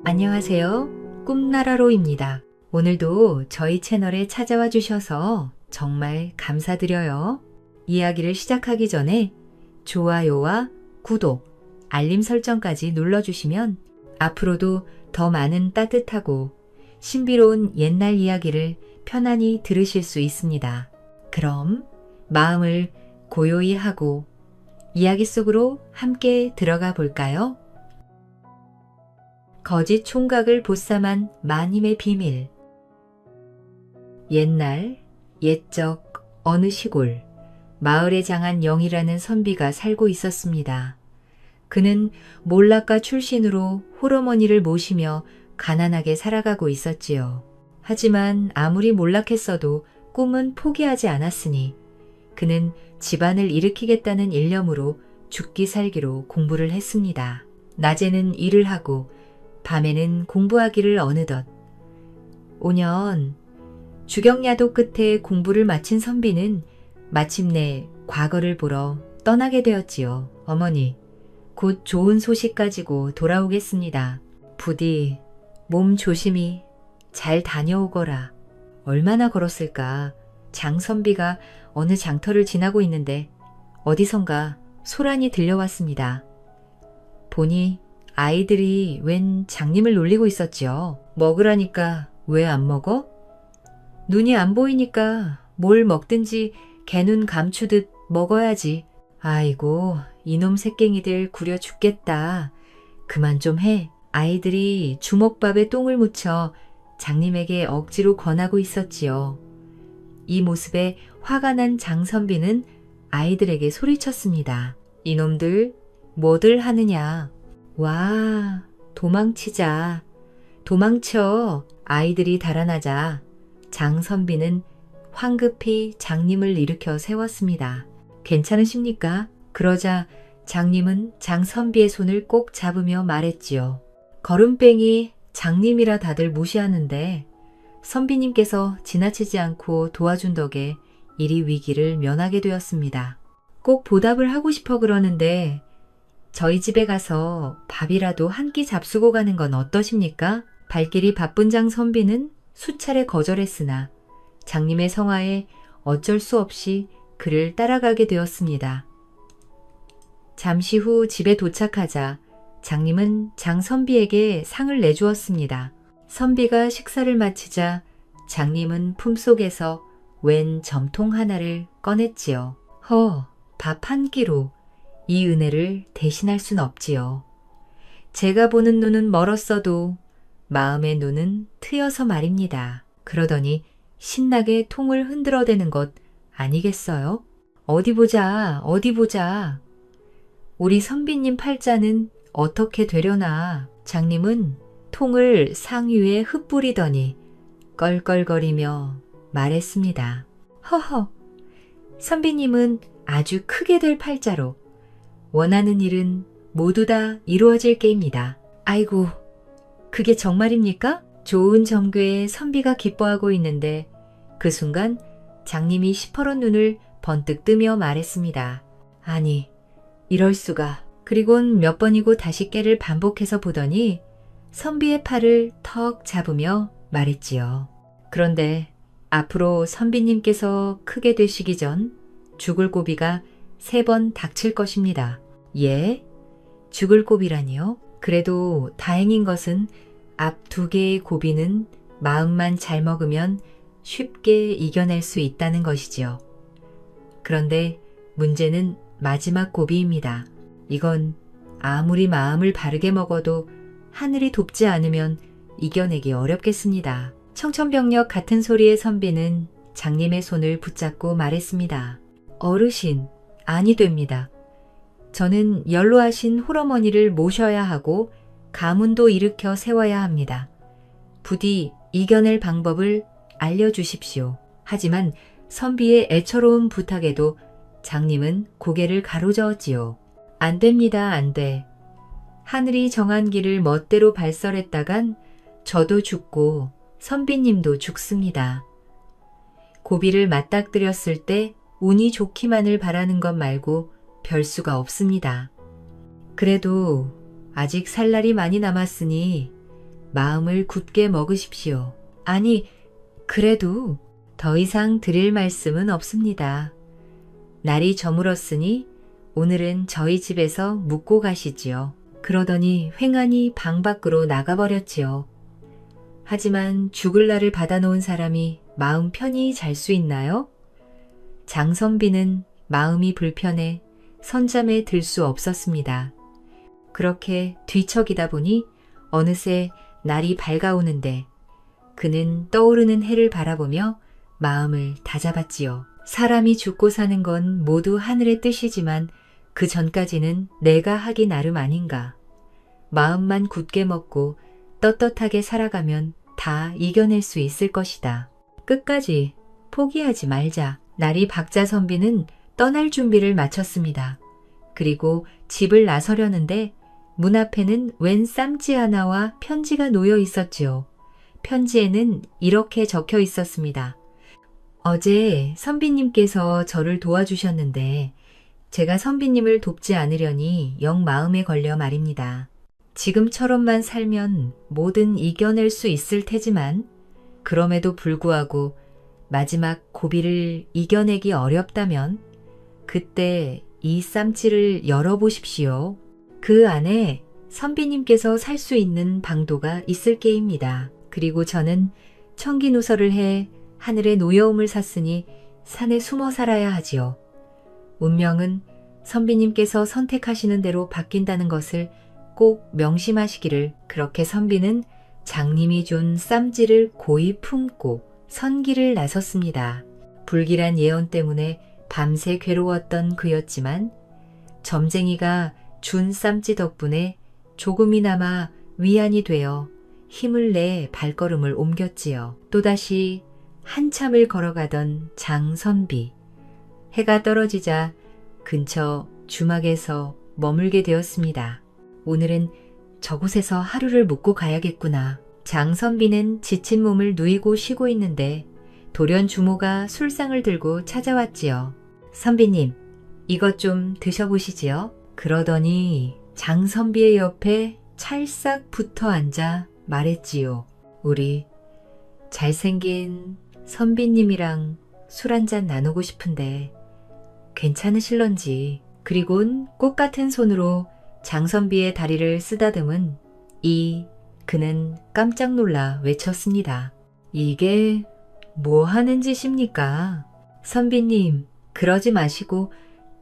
안녕하세요. 꿈나라로입니다. 오늘도 저희 채널에 찾아와 주셔서 정말 감사드려요. 이야기를 시작하기 전에 좋아요와 구독, 알림 설정까지 눌러주시면 앞으로도 더 많은 따뜻하고 신비로운 옛날 이야기를 편안히 들으실 수 있습니다. 그럼 마음을 고요히 하고 이야기 속으로 함께 들어가 볼까요? 거짓 총각을 보쌈한 마님의 비밀. 옛날 옛적 어느 시골 마을의 장한 영이라는 선비가 살고 있었습니다. 그는 몰락가 출신으로 홀어머니를 모시며 가난하게 살아가고 있었지요. 하지만 아무리 몰락했어도 꿈은 포기하지 않았으니 그는 집안을 일으키겠다는 일념으로 죽기 살기로 공부를 했습니다. 낮에는 일을 하고 밤에는 공부하기를 어느덧 5년 주경야도 끝에 공부를 마친 선비는 마침내 과거를 보러 떠나게 되었지요. 어머니, 곧 좋은 소식 가지고 돌아오겠습니다. 부디 몸 조심히 잘 다녀오거라. 얼마나 걸었을까. 장선비가 어느 장터를 지나고 있는데 어디선가 소란이 들려왔습니다. 보니 아이들이 웬 장님을 놀리고 있었지요. 먹으라니까 왜 안 먹어? 눈이 안 보이니까 뭘 먹든지 개눈 감추듯 먹어야지. 아이고, 이놈 새깽이들 구려 죽겠다. 그만 좀 해. 아이들이 주먹밥에 똥을 묻혀 장님에게 억지로 권하고 있었지요. 이 모습에 화가 난 장선비는 아이들에게 소리쳤습니다. 이놈들 뭐들 하느냐. 와, 도망치자. 도망쳐. 아이들이 달아나자 장선비는 황급히 장님을 일으켜 세웠습니다. 괜찮으십니까? 그러자 장님은 장선비의 손을 꼭 잡으며 말했지요. 거름뱅이 장님이라 다들 무시하는데 선비님께서 지나치지 않고 도와준 덕에 이리 위기를 면하게 되었습니다. 꼭 보답을 하고 싶어 그러는데 저희 집에 가서 밥이라도 한 끼 잡수고 가는 건 어떠십니까? 발길이 바쁜 장선비는 수차례 거절했으나 장님의 성화에 어쩔 수 없이 그를 따라가게 되었습니다. 잠시 후 집에 도착하자 장님은 장선비에게 상을 내주었습니다. 선비가 식사를 마치자 장님은 품속에서 웬 점통 하나를 꺼냈지요. 밥 한 끼로 이 은혜를 대신할 순 없지요. 제가 보는 눈은 멀었어도 마음의 눈은 트여서 말입니다. 그러더니 신나게 통을 흔들어대는 것 아니겠어요? 어디 보자, 어디 보자. 우리 선비님 팔자는 어떻게 되려나. 장님은 통을 상위에 흩뿌리더니 껄껄거리며 말했습니다. 허허, 선비님은 아주 크게 될 팔자로 원하는 일은 모두 다 이루어질 게입니다. 아이고, 그게 정말입니까? 좋은 정교에 선비가 기뻐하고 있는데 그 순간 장님이 시퍼런 눈을 번뜩 뜨며 말했습니다. 아니, 이럴 수가. 그리곤 몇 번이고 다시 깨를 반복해서 보더니 선비의 팔을 턱 잡으며 말했지요. 그런데 앞으로 선비님께서 크게 되시기 전 죽을 고비가 3번 닥칠 것입니다. 예? 죽을 고비라니요? 그래도 다행인 것은 앞 2개의 고비는 마음만 잘 먹으면 쉽게 이겨낼 수 있다는 것이지요. 그런데 문제는 마지막 고비입니다. 이건 아무리 마음을 바르게 먹어도 하늘이 돕지 않으면 이겨내기 어렵겠습니다. 청천벽력 같은 소리의 선비는 장님의 손을 붙잡고 말했습니다. 어르신, 아니 됩니다. 저는 연로하신 홀어머니를 모셔야 하고 가문도 일으켜 세워야 합니다. 부디 이겨낼 방법을 알려주십시오. 하지만 선비의 애처로운 부탁에도 장님은 고개를 가로저었지요. 안 됩니다, 안 돼. 하늘이 정한 길을 멋대로 발설했다간 저도 죽고 선비님도 죽습니다. 고비를 맞닥뜨렸을 때 운이 좋기만을 바라는 것 말고 별수가 없습니다. 그래도 아직 살 날이 많이 남았으니 마음을 굳게 먹으십시오. 아니, 그래도 더 이상 드릴 말씀은 없습니다. 날이 저물었으니 오늘은 저희 집에서 묵고 가시지요. 그러더니 횡하니 방 밖으로 나가버렸지요. 하지만 죽을 날을 받아놓은 사람이 마음 편히 잘 수 있나요? 장선비는 마음이 불편해 선잠에 들 수 없었습니다. 그렇게 뒤척이다 보니 어느새 날이 밝아오는데 그는 떠오르는 해를 바라보며 마음을 다잡았지요. 사람이 죽고 사는 건 모두 하늘의 뜻이지만 그 전까지는 내가 하기 나름 아닌가. 마음만 굳게 먹고 떳떳하게 살아가면 다 이겨낼 수 있을 것이다. 끝까지 포기하지 말자. 날이 밝자 선비는 떠날 준비를 마쳤습니다. 그리고 집을 나서려는데 문 앞에는 웬 쌈지 하나와 편지가 놓여 있었지요. 편지에는 이렇게 적혀 있었습니다. 어제 선비님께서 저를 도와주셨는데 제가 선비님을 돕지 않으려니 영 마음에 걸려 말입니다. 지금처럼만 살면 뭐든 이겨낼 수 있을 테지만 그럼에도 불구하고 마지막 고비를 이겨내기 어렵다면 그때 이 쌈지를 열어보십시오. 그 안에 선비님께서 살 수 있는 방도가 있을 게입니다. 그리고 저는 청기누설을 해 하늘의 노여움을 샀으니 산에 숨어 살아야 하지요. 운명은 선비님께서 선택하시는 대로 바뀐다는 것을 꼭 명심하시기를. 그렇게 선비는 장님이 준 쌈지를 고이 품고 선길을 나섰습니다. 불길한 예언 때문에 밤새 괴로웠던 그였지만 점쟁이가 준 쌈지 덕분에 조금이나마 위안이 되어 힘을 내 발걸음을 옮겼지요. 또다시 한참을 걸어가던 장선비. 해가 떨어지자 근처 주막에서 머물게 되었습니다. 오늘은 저곳에서 하루를 묵고 가야겠구나. 장선비는 지친 몸을 누이고 쉬고 있는데 돌연 주모가 술상을 들고 찾아왔지요. 선비님, 이것 좀 드셔보시지요. 그러더니 장선비의 옆에 찰싹 붙어 앉아 말했지요. 우리 잘생긴 선비님이랑 술 한잔 나누고 싶은데 괜찮으실런지. 그리곤 꽃 같은 손으로 장선비의 다리를 쓰다듬은 그는 깜짝 놀라 외쳤습니다. 이게 뭐 하는 짓입니까? 선비님, 그러지 마시고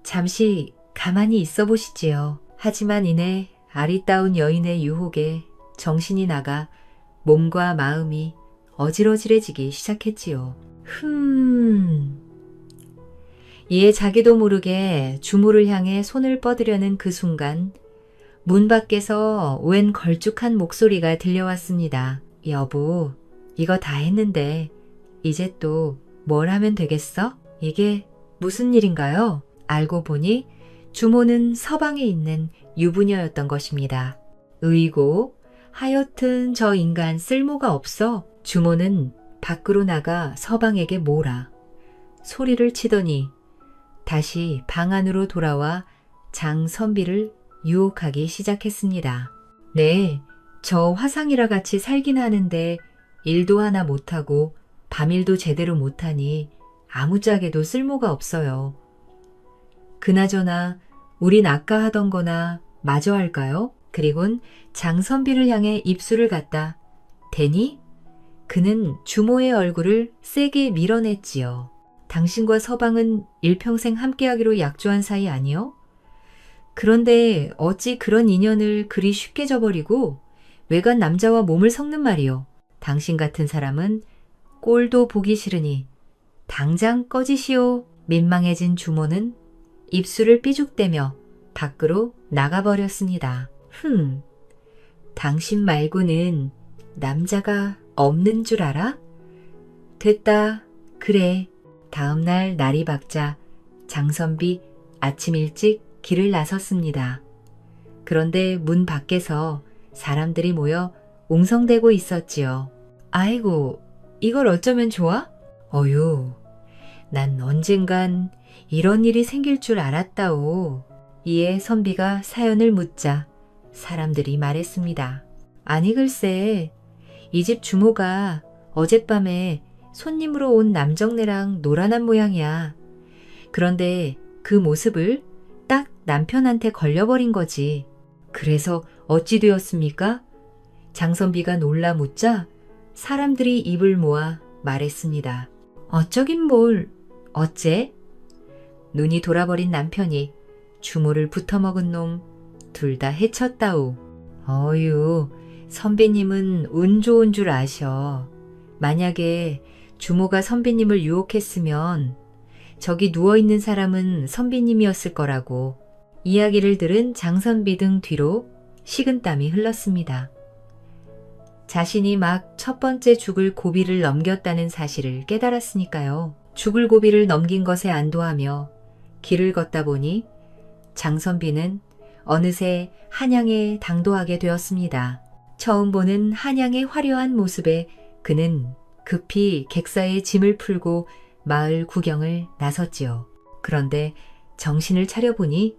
잠시 가만히 있어 보시지요. 하지만 이내 아리따운 여인의 유혹에 정신이 나가 몸과 마음이 어지러지해지기 시작했지요. 이에 자기도 모르게 주모를 향해 손을 뻗으려는 그 순간 문 밖에서 웬 걸쭉한 목소리가 들려왔습니다. 여보, 이거 다 했는데 이제 또 뭘 하면 되겠어? 이게 무슨 일인가요? 알고 보니 주모는 서방에 있는 유부녀였던 것입니다. 으이고 하여튼 저 인간 쓸모가 없어. 주모는 밖으로 나가 서방에게 뭐라 소리를 치더니 다시 방 안으로 돌아와 장선비를 유혹하기 시작했습니다. 네, 저 화상이라 같이 살긴 하는데 일도 하나 못하고 밤일도 제대로 못하니 아무짝에도 쓸모가 없어요. 그나저나 우린 아까 하던 거나 마저 할까요? 그리곤 장선비를 향해 입술을 갖다 대니 그는 주모의 얼굴을 세게 밀어냈지요. 당신과 서방은 일평생 함께하기로 약조한 사이 아니요? 그런데 어찌 그런 인연을 그리 쉽게 저버리고 외간 남자와 몸을 섞는 말이요. 당신 같은 사람은 꼴도 보기 싫으니 당장 꺼지시오. 민망해진 주모는 입술을 삐죽대며 밖으로 나가버렸습니다. 당신 말고는 남자가 없는 줄 알아? 됐다. 그래. 다음날 날이 밝자 장선비 아침 일찍 길을 나섰습니다. 그런데 문 밖에서 사람들이 모여 웅성대고 있었지요. 아이고, 이걸 어쩌면 좋아? 어휴, 난 언젠간 이런 일이 생길 줄 알았다오. 이에 선비가 사연을 묻자 사람들이 말했습니다. 아니 글쎄, 이 집 주모가 어젯밤에 손님으로 온 남정네랑 놀아난 모양이야. 그런데 그 모습을 딱 남편한테 걸려버린 거지. 그래서 어찌 되었습니까? 장선비가 놀라 묻자 사람들이 입을 모아 말했습니다. 어쩌긴 뭘, 어째? 눈이 돌아버린 남편이 주모를 붙어먹은 놈 둘 다 해쳤다우. 어유, 선비님은 운 좋은 줄 아셔. 만약에 주모가 선비님을 유혹했으면 저기 누워있는 사람은 선비님이었을 거라고. 이야기를 들은 장선비 등 뒤로 식은땀이 흘렀습니다. 자신이 막 첫 번째 죽을 고비를 넘겼다는 사실을 깨달았으니까요. 죽을 고비를 넘긴 것에 안도하며 길을 걷다 보니 장선비는 어느새 한양에 당도하게 되었습니다. 처음 보는 한양의 화려한 모습에 그는 급히 객사의 짐을 풀고 마을 구경을 나섰지요. 그런데 정신을 차려보니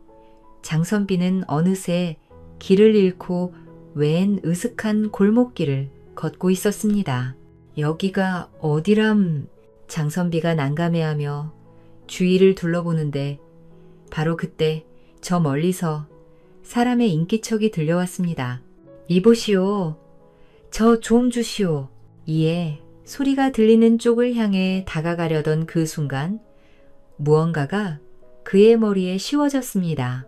장선비는 어느새 길을 잃고 웬 으슥한 골목길을 걷고 있었습니다. 여기가 어디람? 장선비가 난감해하며 주위를 둘러보는데 바로 그때 저 멀리서 사람의 인기척이 들려왔습니다. 이보시오. 저 좀 주시오. 이에 소리가 들리는 쪽을 향해 다가가려던 그 순간 무언가가 그의 머리에 씌워졌습니다.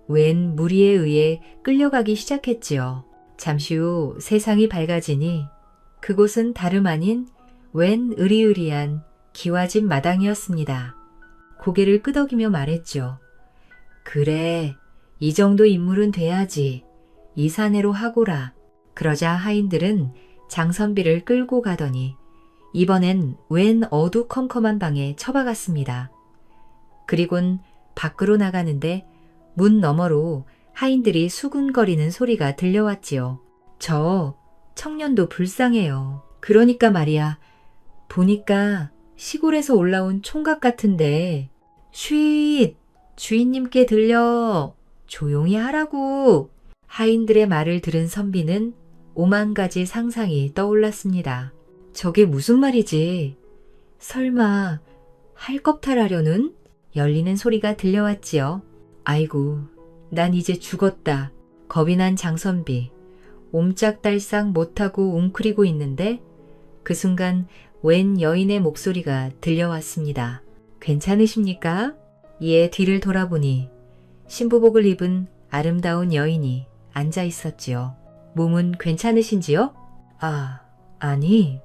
웬 무리에 의해 끌려가기 시작했지요. 잠시 후 세상이 밝아지니 그곳은 다름 아닌 웬 으리으리한 기와집 마당이었습니다. 고개를 끄덕이며 말했죠. 그래, 이 정도 인물은 돼야지. 이 사내로 하고라. 그러자 하인들은 장선비를 끌고 가더니 이번엔 웬 어두컴컴한 방에 처박았습니다. 그리곤 밖으로 나가는데 문 너머로 하인들이 수군거리는 소리가 들려왔지요. 저 청년도 불쌍해요. 그러니까 말이야. 보니까 시골에서 올라온 총각 같은데. 쉿! 주인님께 들려. 조용히 하라고. 하인들의 말을 들은 선비는 오만 가지 상상이 떠올랐습니다. 저게 무슨 말이지? 설마 할겁탈하려는? 열리는 소리가 들려왔지요. 아이고, 난 이제 죽었다. 겁이 난 장선비. 옴짝달싹 못하고 웅크리고 있는데 그 순간 웬 여인의 목소리가 들려왔습니다. 괜찮으십니까? 이에 뒤를 돌아보니 신부복을 입은 아름다운 여인이 앉아 있었지요. 몸은 괜찮으신지요? 아니,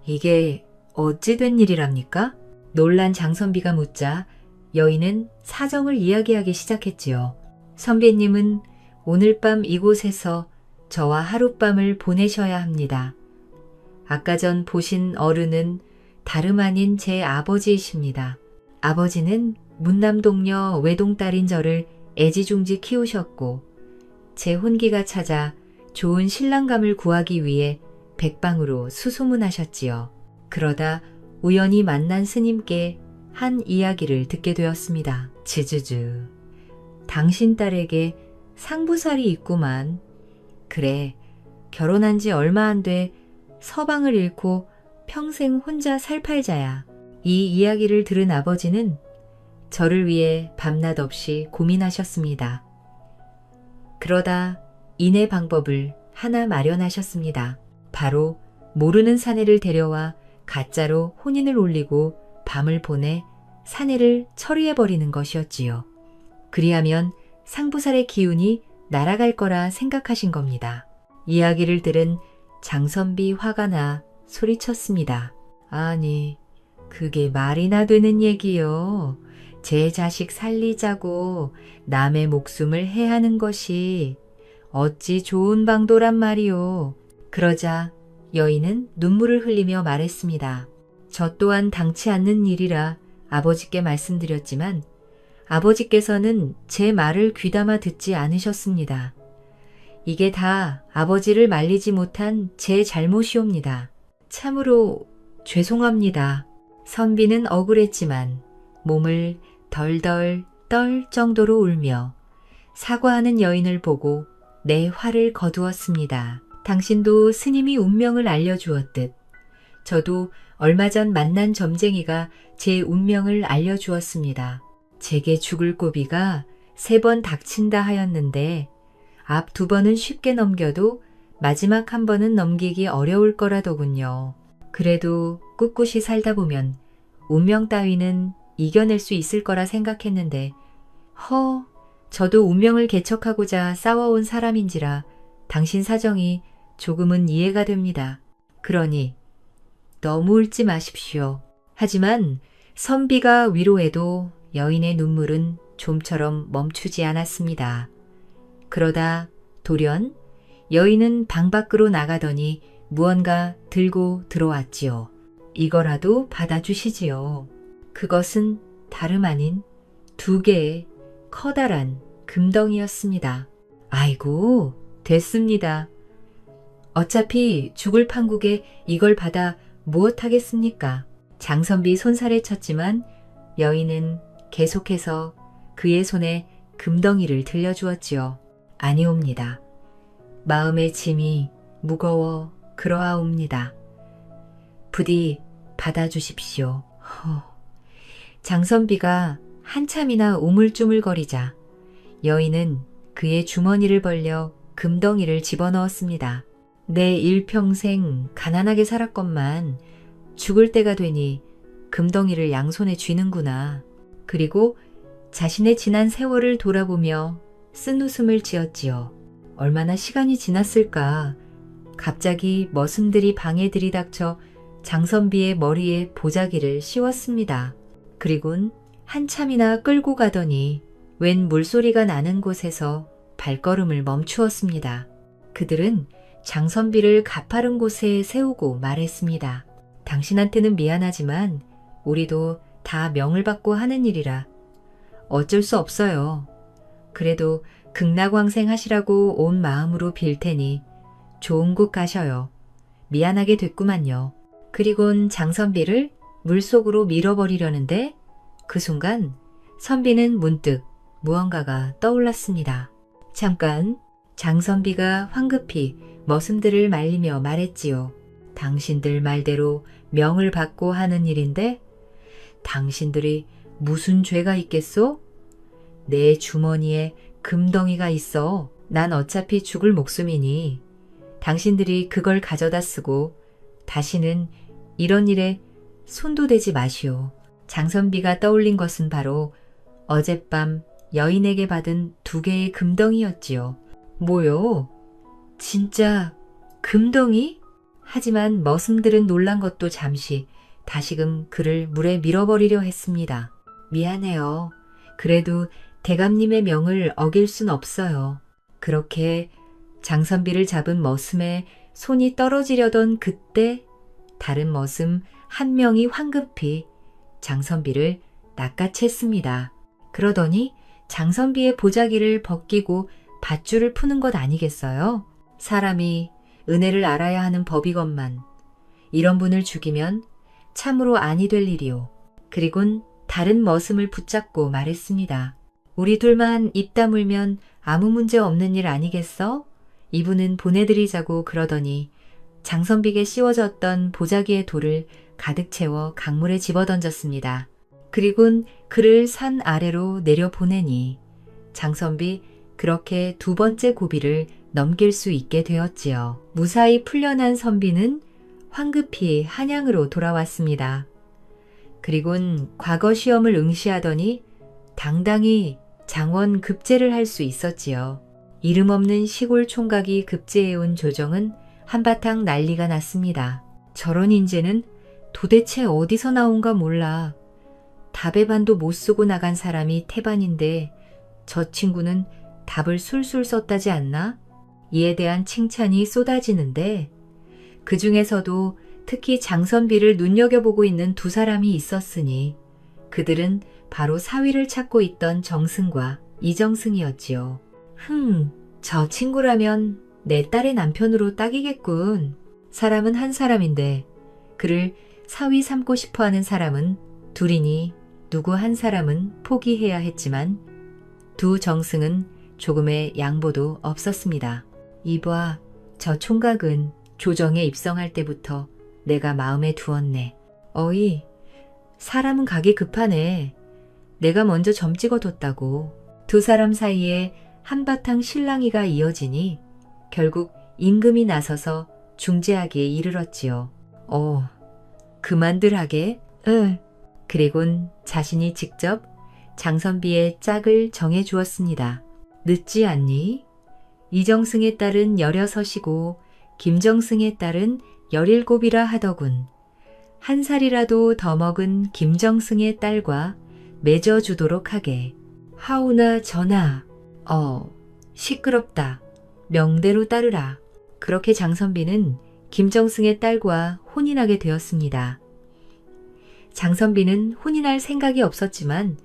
이게 어찌 된 일이랍니까? 놀란 장선비가 묻자 여인은 사정을 이야기하기 시작했지요. 선비님은 오늘 밤 이곳에서 저와 하룻밤을 보내셔야 합니다. 아까 전 보신 어른은 다름 아닌 제 아버지이십니다. 아버지는 문남동녀 외동딸인 저를 애지중지 키우셨고 제 혼기가 찾아 좋은 신랑감을 구하기 위해 백방으로 수소문하셨지요. 그러다 우연히 만난 스님께 한 이야기를 듣게 되었습니다. 지주주, 당신 딸에게 상부살이 있구만. 그래, 결혼한 지 얼마 안 돼 서방을 잃고 평생 혼자 살팔자야. 이 이야기를 들은 아버지는 저를 위해 밤낮 없이 고민하셨습니다. 그러다 인해 방법을 하나 마련하셨습니다. 바로 모르는 사내를 데려와 가짜로 혼인을 올리고 밤을 보내 사내를 처리해버리는 것이었지요. 그리하면 상부살의 기운이 날아갈 거라 생각하신 겁니다. 이야기를 들은 장선비 화가 나 소리쳤습니다. 아니, 그게 말이나 되는 얘기요. 제 자식 살리자고 남의 목숨을 해하는 것이 어찌 좋은 방도란 말이오. 그러자 여인은 눈물을 흘리며 말했습니다. 저 또한 당치 않는 일이라 아버지께 말씀드렸지만 아버지께서는 제 말을 귀담아 듣지 않으셨습니다. 이게 다 아버지를 말리지 못한 제 잘못이옵니다. 참으로 죄송합니다. 선비는 억울했지만 몸을 덜덜 떨 정도로 울며 사과하는 여인을 보고 내 화를 거두었습니다. 당신도 스님이 운명을 알려주었듯 저도 얼마 전 만난 점쟁이가 제 운명을 알려주었습니다. 제게 죽을 고비가 3번 닥친다 하였는데 앞 2번은 쉽게 넘겨도 마지막 1번은 넘기기 어려울 거라더군요. 그래도 꿋꿋이 살다 보면 운명 따위는 이겨낼 수 있을 거라 생각했는데 저도 운명을 개척하고자 싸워온 사람인지라 당신 사정이 조금은 이해가 됩니다. 그러니 너무 울지 마십시오. 하지만 선비가 위로해도 여인의 눈물은 좀처럼 멈추지 않았습니다. 그러다 돌연 여인은 방 밖으로 나가더니 무언가 들고 들어왔지요. 이거라도 받아주시지요. 그것은 다름 아닌 2개의 커다란 금덩이였습니다. 아이고, 됐습니다. 어차피 죽을 판국에 이걸 받아 무엇하겠습니까? 장선비 손살에 쳤지만 여인은 계속해서 그의 손에 금덩이를 들려주었지요. 아니옵니다. 마음의 짐이 무거워 그러하옵니다. 부디 받아주십시오. 장선비가 한참이나 우물쭈물거리자 여인은 그의 주머니를 벌려 금덩이를 집어넣었습니다. 내 일평생 가난하게 살았건만 죽을 때가 되니 금덩이를 양손에 쥐는구나. 그리고 자신의 지난 세월을 돌아보며 쓴웃음을 지었지요. 얼마나 시간이 지났을까. 갑자기 머슴들이 방에 들이닥쳐 장선비의 머리에 보자기를 씌웠습니다. 그리곤 한참이나 끌고 가더니 웬 물소리가 나는 곳에서 발걸음을 멈추었습니다. 그들은 장선비를 가파른 곳에 세우고 말했습니다. 당신한테는 미안하지만 우리도 다 명을 받고 하는 일이라 어쩔 수 없어요. 그래도 극락왕생 하시라고 온 마음으로 빌 테니 좋은 곳 가셔요. 미안하게 됐구만요. 그리곤 장선비를 물속으로 밀어버리려는데 그 순간 선비는 문득 무언가가 떠올랐습니다. 잠깐 장선비가 황급히 머슴들을 말리며 말했지요. 당신들 말대로 명을 받고 하는 일인데 당신들이 무슨 죄가 있겠소? 내 주머니에 금덩이가 있어. 난 어차피 죽을 목숨이니 당신들이 그걸 가져다 쓰고 다시는 이런 일에 손도 대지 마시오. 장선비가 떠올린 것은 바로 어젯밤 여인에게 받은 2개의 금덩이였지요. 뭐요? 진짜 금덩이? 하지만 머슴들은 놀란 것도 잠시 다시금 그를 물에 밀어버리려 했습니다. 미안해요. 그래도 대감님의 명을 어길 순 없어요. 그렇게 장선비를 잡은 머슴의 손이 떨어지려던 그때 다른 머슴 1명이 황급히 장선비를 낚아챘습니다. 그러더니 장선비의 보자기를 벗기고 밧줄을 푸는 것 아니겠어요? 사람이 은혜를 알아야 하는 법이건만 이런 분을 죽이면 참으로 아니 될 일이오. 그리곤 다른 머슴을 붙잡고 말했습니다. 우리 둘만 입 다물면 아무 문제 없는 일 아니겠어? 이분은 보내드리자고 그러더니 장선비에게 씌워졌던 보자기의 돌을 가득 채워 강물에 집어던졌습니다. 그리곤 그를 산 아래로 내려보내니 장선비 그렇게 2번째 고비를 넘길 수 있게 되었지요. 무사히 풀려난 선비는 황급히 한양으로 돌아왔습니다. 그리곤 과거 시험을 응시하더니 당당히 장원 급제를 할 수 있었지요. 이름 없는 시골 총각이 급제해온 조정은 한바탕 난리가 났습니다. 저런 인재는 도대체 어디서 나온가 몰라. 답의 반도 못 쓰고 나간 사람이 태반인데 저 친구는 답을 술술 썼다지 않나? 이에 대한 칭찬이 쏟아지는데 그 중에서도 특히 장선비를 눈여겨보고 있는 2 사람이 있었으니 그들은 바로 사위를 찾고 있던 정승과 이정승이었지요. 저 친구라면 내 딸의 남편으로 딱이겠군. 사람은 한 사람인데 그를 사위 삼고 싶어하는 사람은 둘이니 누구 한 사람은 포기해야 했지만 2 정승은 조금의 양보도 없었습니다. 이봐, 저 총각은 조정에 입성할 때부터 내가 마음에 두었네. 어이, 사람은 가기 급하네. 내가 먼저 점 찍어뒀다고. 두 사람 사이에 한바탕 실랑이가 이어지니 결국 임금이 나서서 중재하기에 이르렀지요. 그만들 하게? 응. 그리곤 자신이 직접 장선비의 짝을 정해 주었습니다. 늦지 않니? 이정승의 딸은 16이고 김정승의 딸은 17이라 하더군. 한 살이라도 더 먹은 김정승의 딸과 맺어주도록 하게. 하오나 전하. 시끄럽다. 명대로 따르라. 그렇게 장선비는 김정승의 딸과 혼인하게 되었습니다. 장선비는 혼인할 생각이 없었지만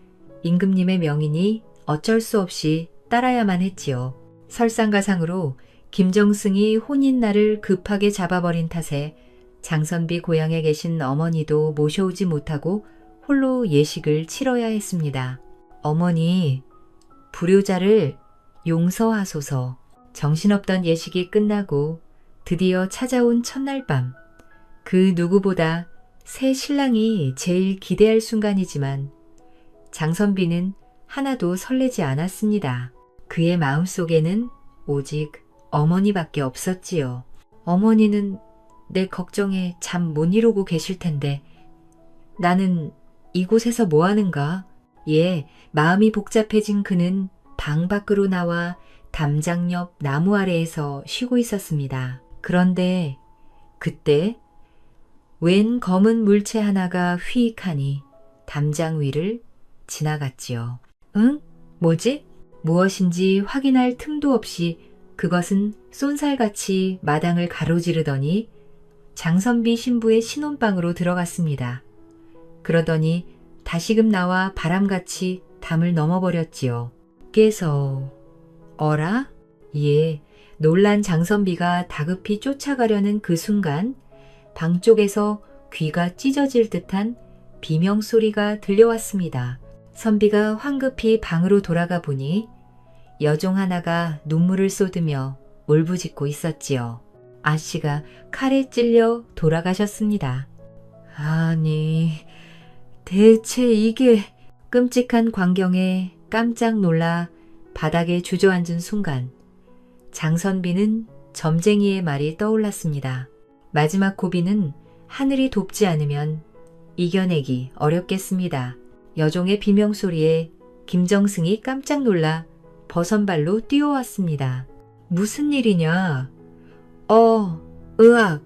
임금님의 명이니 어쩔 수 없이 따라야만 했지요. 설상가상으로 김정승이 혼인날을 급하게 잡아버린 탓에 장선비 고향에 계신 어머니도 모셔오지 못하고 홀로 예식을 치러야 했습니다. 어머니, 불효자를 용서하소서. 정신없던 예식이 끝나고 드디어 찾아온 첫날 밤, 그 누구보다 새 신랑이 제일 기대할 순간이지만 장선비는 하나도 설레지 않았습니다. 그의 마음속에는 오직 어머니밖에 없었지요. 어머니는 내 걱정에 잠 못 이루고 계실 텐데 나는 이곳에서 뭐 하는가? 마음이 복잡해진 그는 방 밖으로 나와 담장 옆 나무 아래에서 쉬고 있었습니다. 그런데 그때 웬 검은 물체 하나가 휘익하니 담장 위를 지나갔지요. 응? 뭐지? 무엇인지 확인할 틈도 없이 그것은 쏜살같이 마당을 가로지르더니 장선비 신부의 신혼방으로 들어갔습니다. 그러더니 다시금 나와 바람같이 담을 넘어버렸지요. 깨서 어라? 놀란 장선비가 다급히 쫓아가려는 그 순간 방 쪽에서 귀가 찢어질 듯한 비명소리가 들려왔습니다. 선비가 황급히 방으로 돌아가 보니 여종 하나가 눈물을 쏟으며 울부짖고 있었지요. 아씨가 칼에 찔려 돌아가셨습니다. 아니, 대체 이게... 끔찍한 광경에 깜짝 놀라 바닥에 주저앉은 순간 장선비는 점쟁이의 말이 떠올랐습니다. 마지막 고비는 하늘이 돕지 않으면 이겨내기 어렵겠습니다. 여종의 비명소리에 김정승이 깜짝 놀라 버선발로 뛰어왔습니다. 무슨 일이냐? 으악!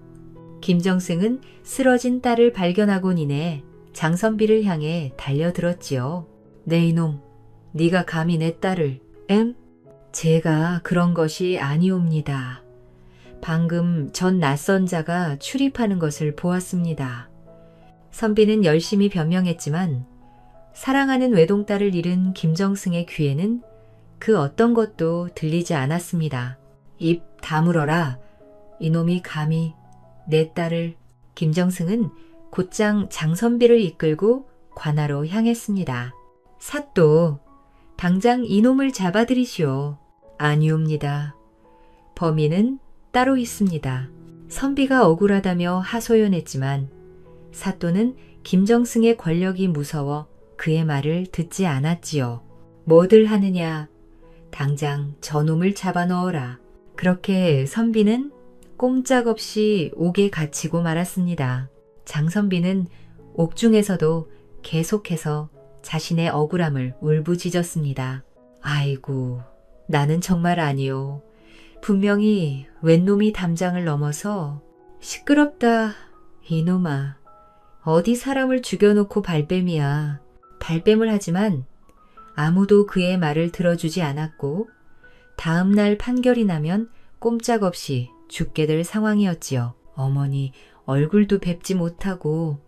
김정승은 쓰러진 딸을 발견하곤 이내 장선비를 향해 달려들었지요. 네 이놈, 네가 감히 내 딸을... 제가 그런 것이 아니옵니다. 방금 전 낯선 자가 출입하는 것을 보았습니다. 선비는 열심히 변명했지만 사랑하는 외동딸을 잃은 김정승의 귀에는 그 어떤 것도 들리지 않았습니다. 입 다물어라. 이놈이 감히 내 딸을... 김정승은 곧장 장선비를 이끌고 관하로 향했습니다. 사또, 당장 이놈을 잡아들이시오. 아니옵니다. 범인은 따로 있습니다. 선비가 억울하다며 하소연했지만 사또는 김정승의 권력이 무서워 그의 말을 듣지 않았지요. 뭐들 하느냐? 당장 저놈을 잡아넣어라. 그렇게 선비는 꼼짝없이 옥에 갇히고 말았습니다. 장선비는 옥중에서도 계속해서 자신의 억울함을 울부짖었습니다. 아이고, 나는 정말 아니오. 분명히 웬 놈이 담장을 넘어서... 시끄럽다, 이놈아. 어디 사람을 죽여놓고 발뺌이야. 발뺌을 하지만 아무도 그의 말을 들어주지 않았고 다음 날 판결이 나면 꼼짝없이 죽게 될 상황이었지요. 어머니, 얼굴도 뵙지 못하고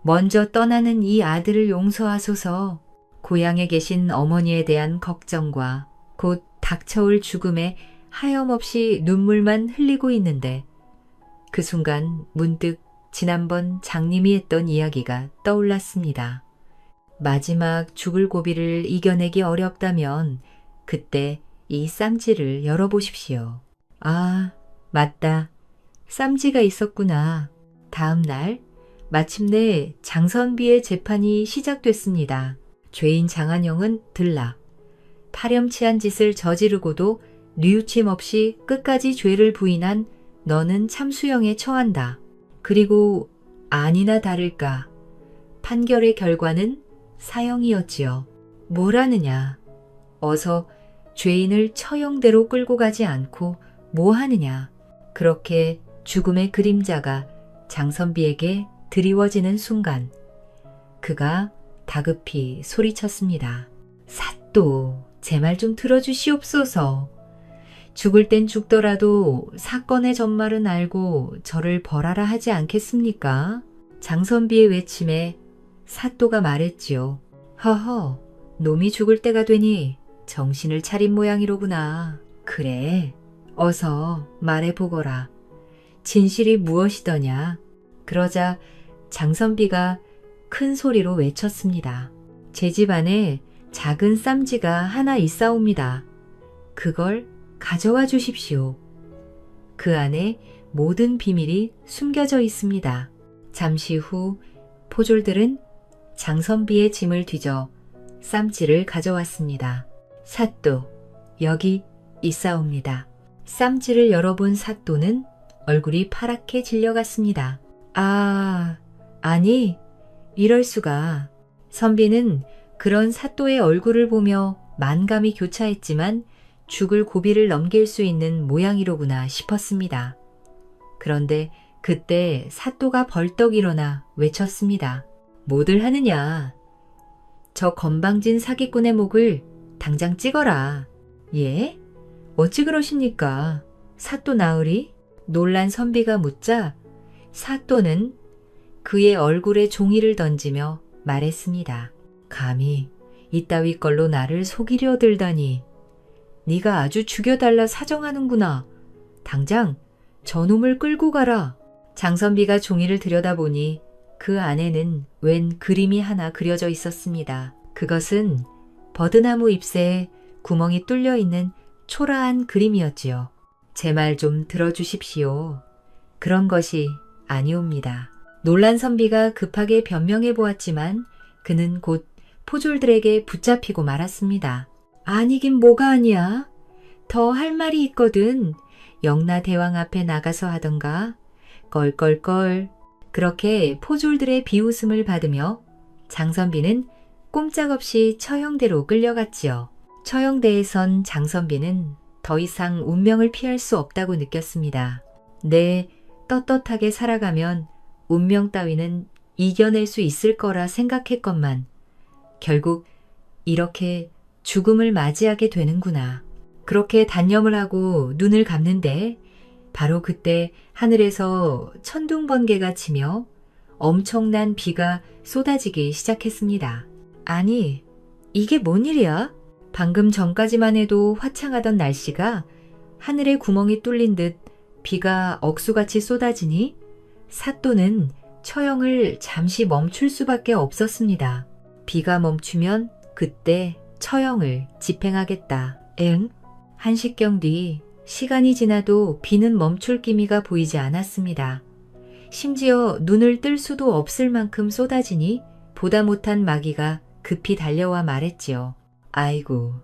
먼저 떠나는 이 아들을 용서하소서. 고향에 계신 어머니에 대한 걱정과 곧 닥쳐올 죽음에 하염없이 눈물만 흘리고 있는데 그 순간 문득 지난번 장님이 했던 이야기가 떠올랐습니다. 마지막 죽을 고비를 이겨내기 어렵다면 그때 이 쌈지를 열어보십시오. 아, 맞다. 쌈지가 있었구나. 다음 날 마침내 장선비의 재판이 시작됐습니다. 죄인 장한영은 들락. 파렴치한 짓을 저지르고도 뉘우침 없이 끝까지 죄를 부인한 너는 참수형에 처한다. 그리고 아니나 다를까 판결의 결과는 사형이었지요. 뭐라느냐. 어서 죄인을 처형대로 끌고 가지 않고 뭐 하느냐. 그렇게 죽음의 그림자가 장선비에게 드리워지는 순간 그가 다급히 소리쳤습니다. 사또, 제 말 좀 들어주시옵소서. 죽을 땐 죽더라도 사건의 전말은 알고 저를 벌하라 하지 않겠습니까? 장선비의 외침에 사또가 말했지요. 허허, 놈이 죽을 때가 되니 정신을 차린 모양이로구나. 그래, 어서 말해보거라. 진실이 무엇이더냐? 그러자 장선비가 큰 소리로 외쳤습니다. 제 집 안에 작은 쌈지가 하나 있사옵니다. 그걸 가져와 주십시오. 그 안에 모든 비밀이 숨겨져 있습니다. 잠시 후 포졸들은 장선비의 짐을 뒤져 쌈지를 가져왔습니다. 사또, 여기 있사옵니다. 쌈지를 열어본 사또는 얼굴이 파랗게 질려갔습니다. 아니, 이럴 수가. 선비는 그런 사또의 얼굴을 보며 만감이 교차했지만 죽을 고비를 넘길 수 있는 모양이로구나 싶었습니다. 그런데 그때 사또가 벌떡 일어나 외쳤습니다. 뭐들 하느냐. 저 건방진 사기꾼의 목을 당장 찍어라. 예? 어찌 그러십니까? 사또 나으리? 놀란 선비가 묻자 사또는 그의 얼굴에 종이를 던지며 말했습니다. 감히 이따위 걸로 나를 속이려 들다니. 네가 아주 죽여달라 사정하는구나. 당장 저놈을 끌고 가라. 장선비가 종이를 들여다보니 그 안에는 웬 그림이 하나 그려져 있었습니다. 그것은 버드나무 잎새에 구멍이 뚫려 있는 초라한 그림이었지요. 제 말 좀 들어주십시오. 그런 것이 아니옵니다. 놀란 선비가 급하게 변명해 보았지만 그는 곧 포졸들에게 붙잡히고 말았습니다. 아니긴 뭐가 아니야. 더 할 말이 있거든. 영라대왕 앞에 나가서 하던가. 껄껄껄. 그렇게 포졸들의 비웃음을 받으며 장선비는 꼼짝없이 처형대로 끌려갔지요. 처형대에선 장선비는 더 이상 운명을 피할 수 없다고 느꼈습니다. 네, 떳떳하게 살아가면 운명 따위는 이겨낼 수 있을 거라 생각했건만 결국 이렇게 죽음을 맞이하게 되는구나. 그렇게 단념을 하고 눈을 감는데 바로 그때 하늘에서 천둥번개가 치며 엄청난 비가 쏟아지기 시작했습니다. 아니, 이게 뭔 일이야? 방금 전까지만 해도 화창하던 날씨가 하늘에 구멍이 뚫린 듯 비가 억수같이 쏟아지니 사또는 처형을 잠시 멈출 수밖에 없었습니다. 비가 멈추면 그때 처형을 집행하겠다. 엥? 한식경 뒤 시간이 지나도 비는 멈출 기미가 보이지 않았습니다. 심지어 눈을 뜰 수도 없을 만큼 쏟아지니 보다 못한 마귀가 급히 달려와 말했지요. 아이고,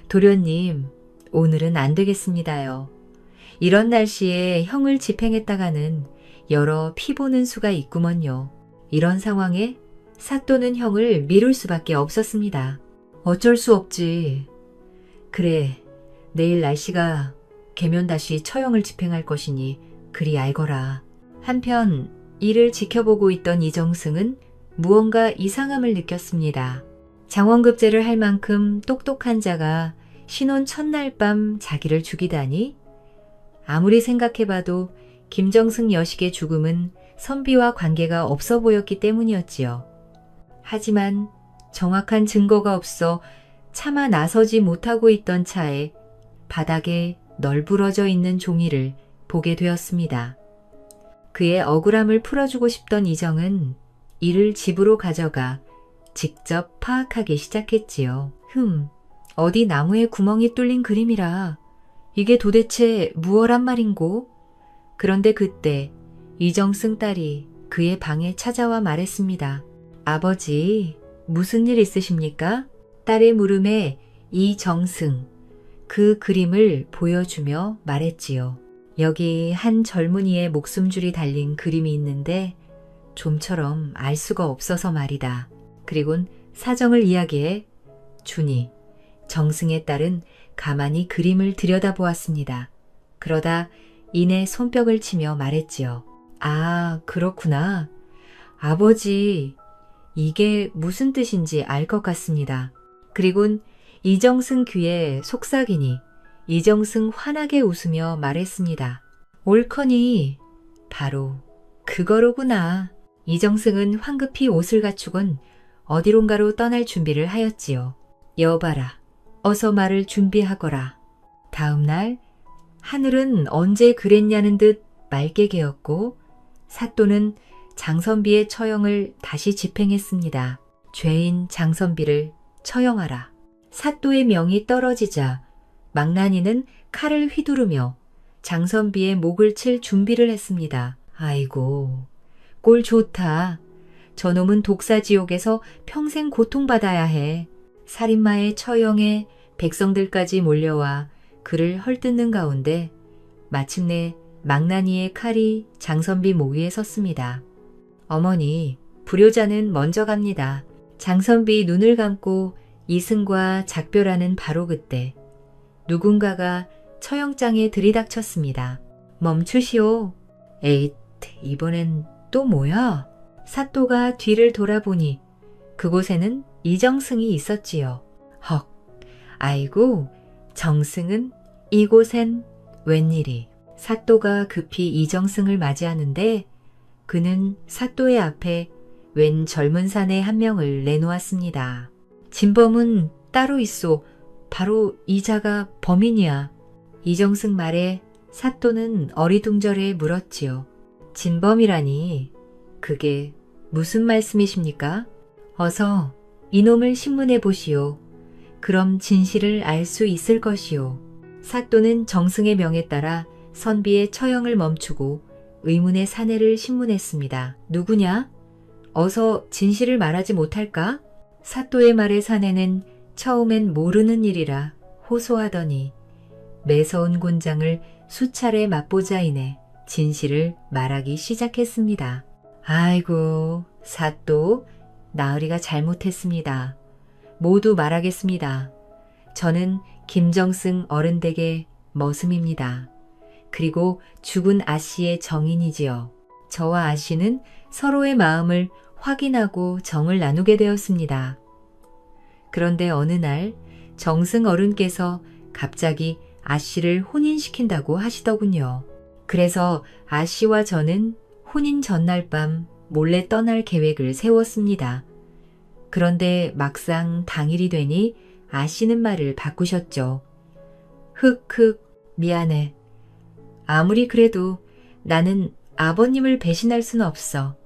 도련님, 오늘은 안 되겠습니다요. 이런 날씨에 형을 집행했다가는 여러 피보는 수가 있구먼요. 이런 상황에 사또는 형을 미룰 수밖에 없었습니다. 어쩔 수 없지. 그래, 내일 날씨가 개면 다시 처형을 집행할 것이니 그리 알거라. 한편 이를 지켜보고 있던 이정승은 무언가 이상함을 느꼈습니다. 장원급제를 할 만큼 똑똑한 자가 신혼 첫날 밤 자기를 죽이다니? 아무리 생각해봐도 김정승 여식의 죽음은 선비와 관계가 없어 보였기 때문이었지요. 하지만 정확한 증거가 없어 차마 나서지 못하고 있던 차에 바닥에 널브러져 있는 종이를 보게 되었습니다. 그의 억울함을 풀어주고 싶던 이정은 이를 집으로 가져가 직접 파악하기 시작했지요. 어디 나무에 구멍이 뚫린 그림이라 이게 도대체 무엇란 말인고? 그런데 그때 이정승 딸이 그의 방에 찾아와 말했습니다. 아버지, 무슨 일 있으십니까? 딸의 물음에 이정승, 그 그림을 보여주며 말했지요. 여기 한 젊은이의 목숨줄이 달린 그림이 있는데 좀처럼 알 수가 없어서 말이다. 그리곤 사정을 이야기해 주니 정승의 딸은 가만히 그림을 들여다보았습니다. 그러다 이내 손뼉을 치며 말했지요. 아, 그렇구나. 아버지, 이게 무슨 뜻인지 알 것 같습니다. 그리곤 이정승 귀에 속삭이니 이정승 환하게 웃으며 말했습니다. 옳거니 바로 그거로구나. 이정승은 황급히 옷을 갖추곤 어디론가로 떠날 준비를 하였지요. 여봐라, 어서 말을 준비하거라. 다음 날 하늘은 언제 그랬냐는 듯 맑게 개었고 사또는 장선비의 처형을 다시 집행했습니다. 죄인 장선비를 처형하라. 사또의 명이 떨어지자 망나니는 칼을 휘두르며 장선비의 목을 칠 준비를 했습니다. 아이고, 꼴 좋다. 저놈은 독사지옥에서 평생 고통받아야 해. 살인마의 처형에 백성들까지 몰려와 그를 헐뜯는 가운데 마침내 망나니의 칼이 장선비 목 위에 섰습니다. 어머니, 불효자는 먼저 갑니다. 장선비 눈을 감고 이승과 작별하는 바로 그때 누군가가 처형장에 들이닥쳤습니다. 멈추시오. 에잇, 이번엔 또 뭐야? 사또가 뒤를 돌아보니 그곳에는 이정승이 있었지요. 헉, 아이고, 정승은 이곳엔 웬일이. 사또가 급히 이정승을 맞이하는데 그는 사또의 앞에 웬 젊은 사내 한 명을 내놓았습니다. 진범은 따로 있소. 바로 이자가 범인이야. 이정승 말에 사또는 어리둥절해 물었지요. 진범이라니 그게 무슨 말씀이십니까? 어서 이놈을 신문해 보시오. 그럼 진실을 알 수 있을 것이오. 사또는 정승의 명에 따라 선비의 처형을 멈추고 의문의 사내를 신문했습니다. 누구냐? 어서 진실을 말하지 못할까? 사또의 말에 사내는 처음엔 모르는 일이라 호소하더니 매서운 곤장을 수차례 맛보자이네 진실을 말하기 시작했습니다. 아이고, 사또, 나으리가 잘못했습니다. 모두 말하겠습니다. 저는 김정승 어른댁의 머슴입니다. 그리고 죽은 아씨의 정인이지요. 저와 아씨는 서로의 마음을 확인하고 정을 나누게 되었습니다. 그런데 어느 날 정승 어른께서 갑자기 아씨를 혼인시킨다고 하시더군요. 그래서 아씨와 저는 혼인 전날 밤 몰래 떠날 계획을 세웠습니다. 그런데 막상 당일이 되니 아씨는 말을 바꾸셨죠. 흑흑, 미안해. 아무리 그래도 나는 아버님을 배신할 순 없어.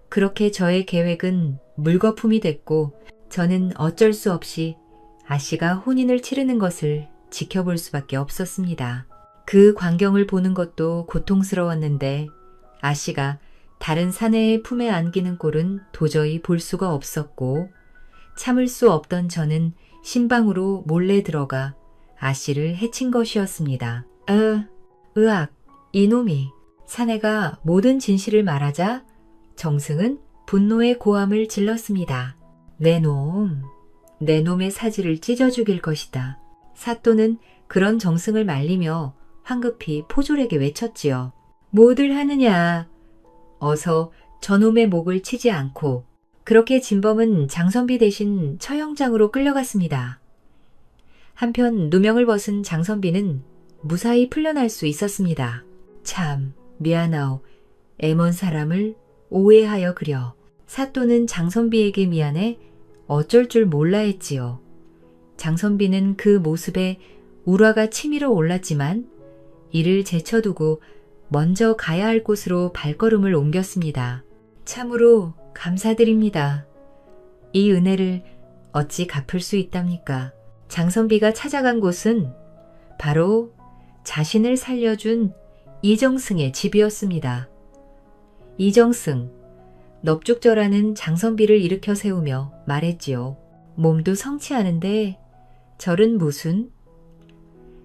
그렇게 저의 계획은 물거품이 됐고 저는 어쩔 수 없이 아씨가 혼인을 치르는 것을 지켜볼 수밖에 없었습니다. 그 광경을 보는 것도 고통스러웠는데 아씨가 다른 사내의 품에 안기는 꼴은 도저히 볼 수가 없었고 참을 수 없던 저는 신방으로 몰래 들어가 아씨를 해친 것이었습니다. 으악, 이놈이. 사내가 모든 진실을 말하자 정승은 분노의 고함을 질렀습니다. 내 놈의 사지를 찢어 죽일 것이다. 사또는 그런 정승을 말리며 황급히 포졸에게 외쳤지요. 뭐들 하느냐. 어서 저놈의 목을 치지 않고. 그렇게 진범은 장선비 대신 처형장으로 끌려갔습니다. 한편 누명을 벗은 장선비는 무사히 풀려날 수 있었습니다. 참 미안하오. 애먼 사람을 오해하여 그려. 사또는 장선비에게 미안해 어쩔 줄 몰라 했지요. 장선비는 그 모습에 울화가 치밀어 올랐지만 이를 제쳐두고 먼저 가야 할 곳으로 발걸음을 옮겼습니다. 참으로 감사드립니다. 이 은혜를 어찌 갚을 수 있답니까? 장선비가 찾아간 곳은 바로 자신을 살려준 이정승의 집이었습니다. 이정승, 넙죽절하는 장선비를 일으켜 세우며 말했지요. 몸도 성치 않은데 절은 무슨?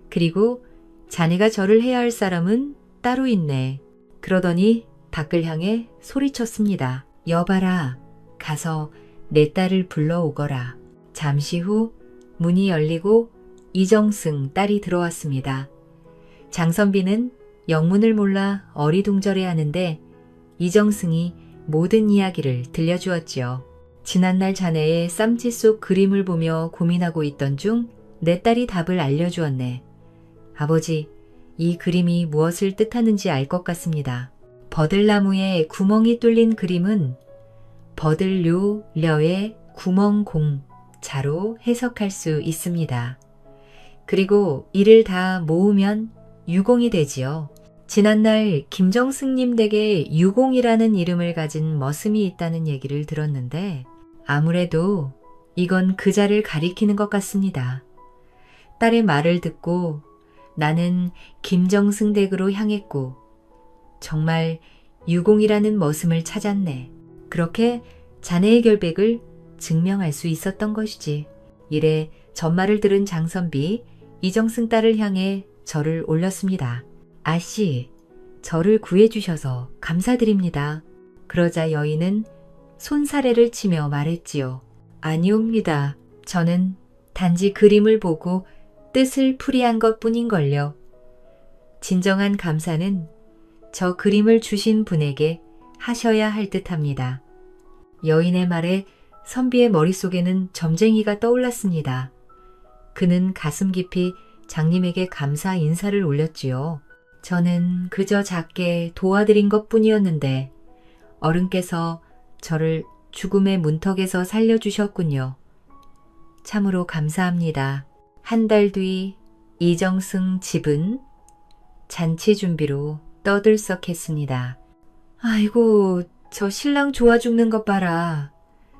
그리고 자네가 절을 해야 할 사람은 따로 있네. 그러더니 밖을 향해 소리쳤습니다. 여봐라, 가서 내 딸을 불러오거라. 잠시 후 문이 열리고 이정승 딸이 들어왔습니다. 장선비는 영문을 몰라 어리둥절해하는데 이정승이 모든 이야기를 들려주었지요. 지난날 자네의 쌈지 속 그림을 보며 고민하고 있던 중 내 딸이 답을 알려주었네. 아버지, 이 그림이 무엇을 뜻하는지 알 것 같습니다. 버들나무에 구멍이 뚫린 그림은 버들류려의 구멍공 자로 해석할 수 있습니다. 그리고 이를 다 모으면 유공이 되지요. 지난날 김정승님 댁에 유공이라는 이름을 가진 머슴이 있다는 얘기를 들었는데 아무래도 이건 그 자를 가리키는 것 같습니다. 딸의 말을 듣고 나는 김정승 댁으로 향했고 정말 유공이라는 머슴을 찾았네. 그렇게 자네의 결백을 증명할 수 있었던 것이지. 이래 전말을 들은 장선비, 이정승 딸을 향해 절을 올렸습니다. 아씨, 저를 구해주셔서 감사드립니다. 그러자 여인은 손사래를 치며 말했지요. 아니옵니다. 저는 단지 그림을 보고 뜻을 풀이한 것뿐인걸요. 진정한 감사는 저 그림을 주신 분에게 하셔야 할 듯합니다. 여인의 말에 선비의 머릿속에는 점쟁이가 떠올랐습니다. 그는 가슴 깊이 장님에게 감사 인사를 올렸지요. 저는 그저 작게 도와드린 것뿐이었는데 어른께서 저를 죽음의 문턱에서 살려주셨군요. 참으로 감사합니다. 한 달 뒤 이정승 집은 잔치 준비로 떠들썩했습니다. 아이고, 저 신랑 좋아 죽는 것 봐라.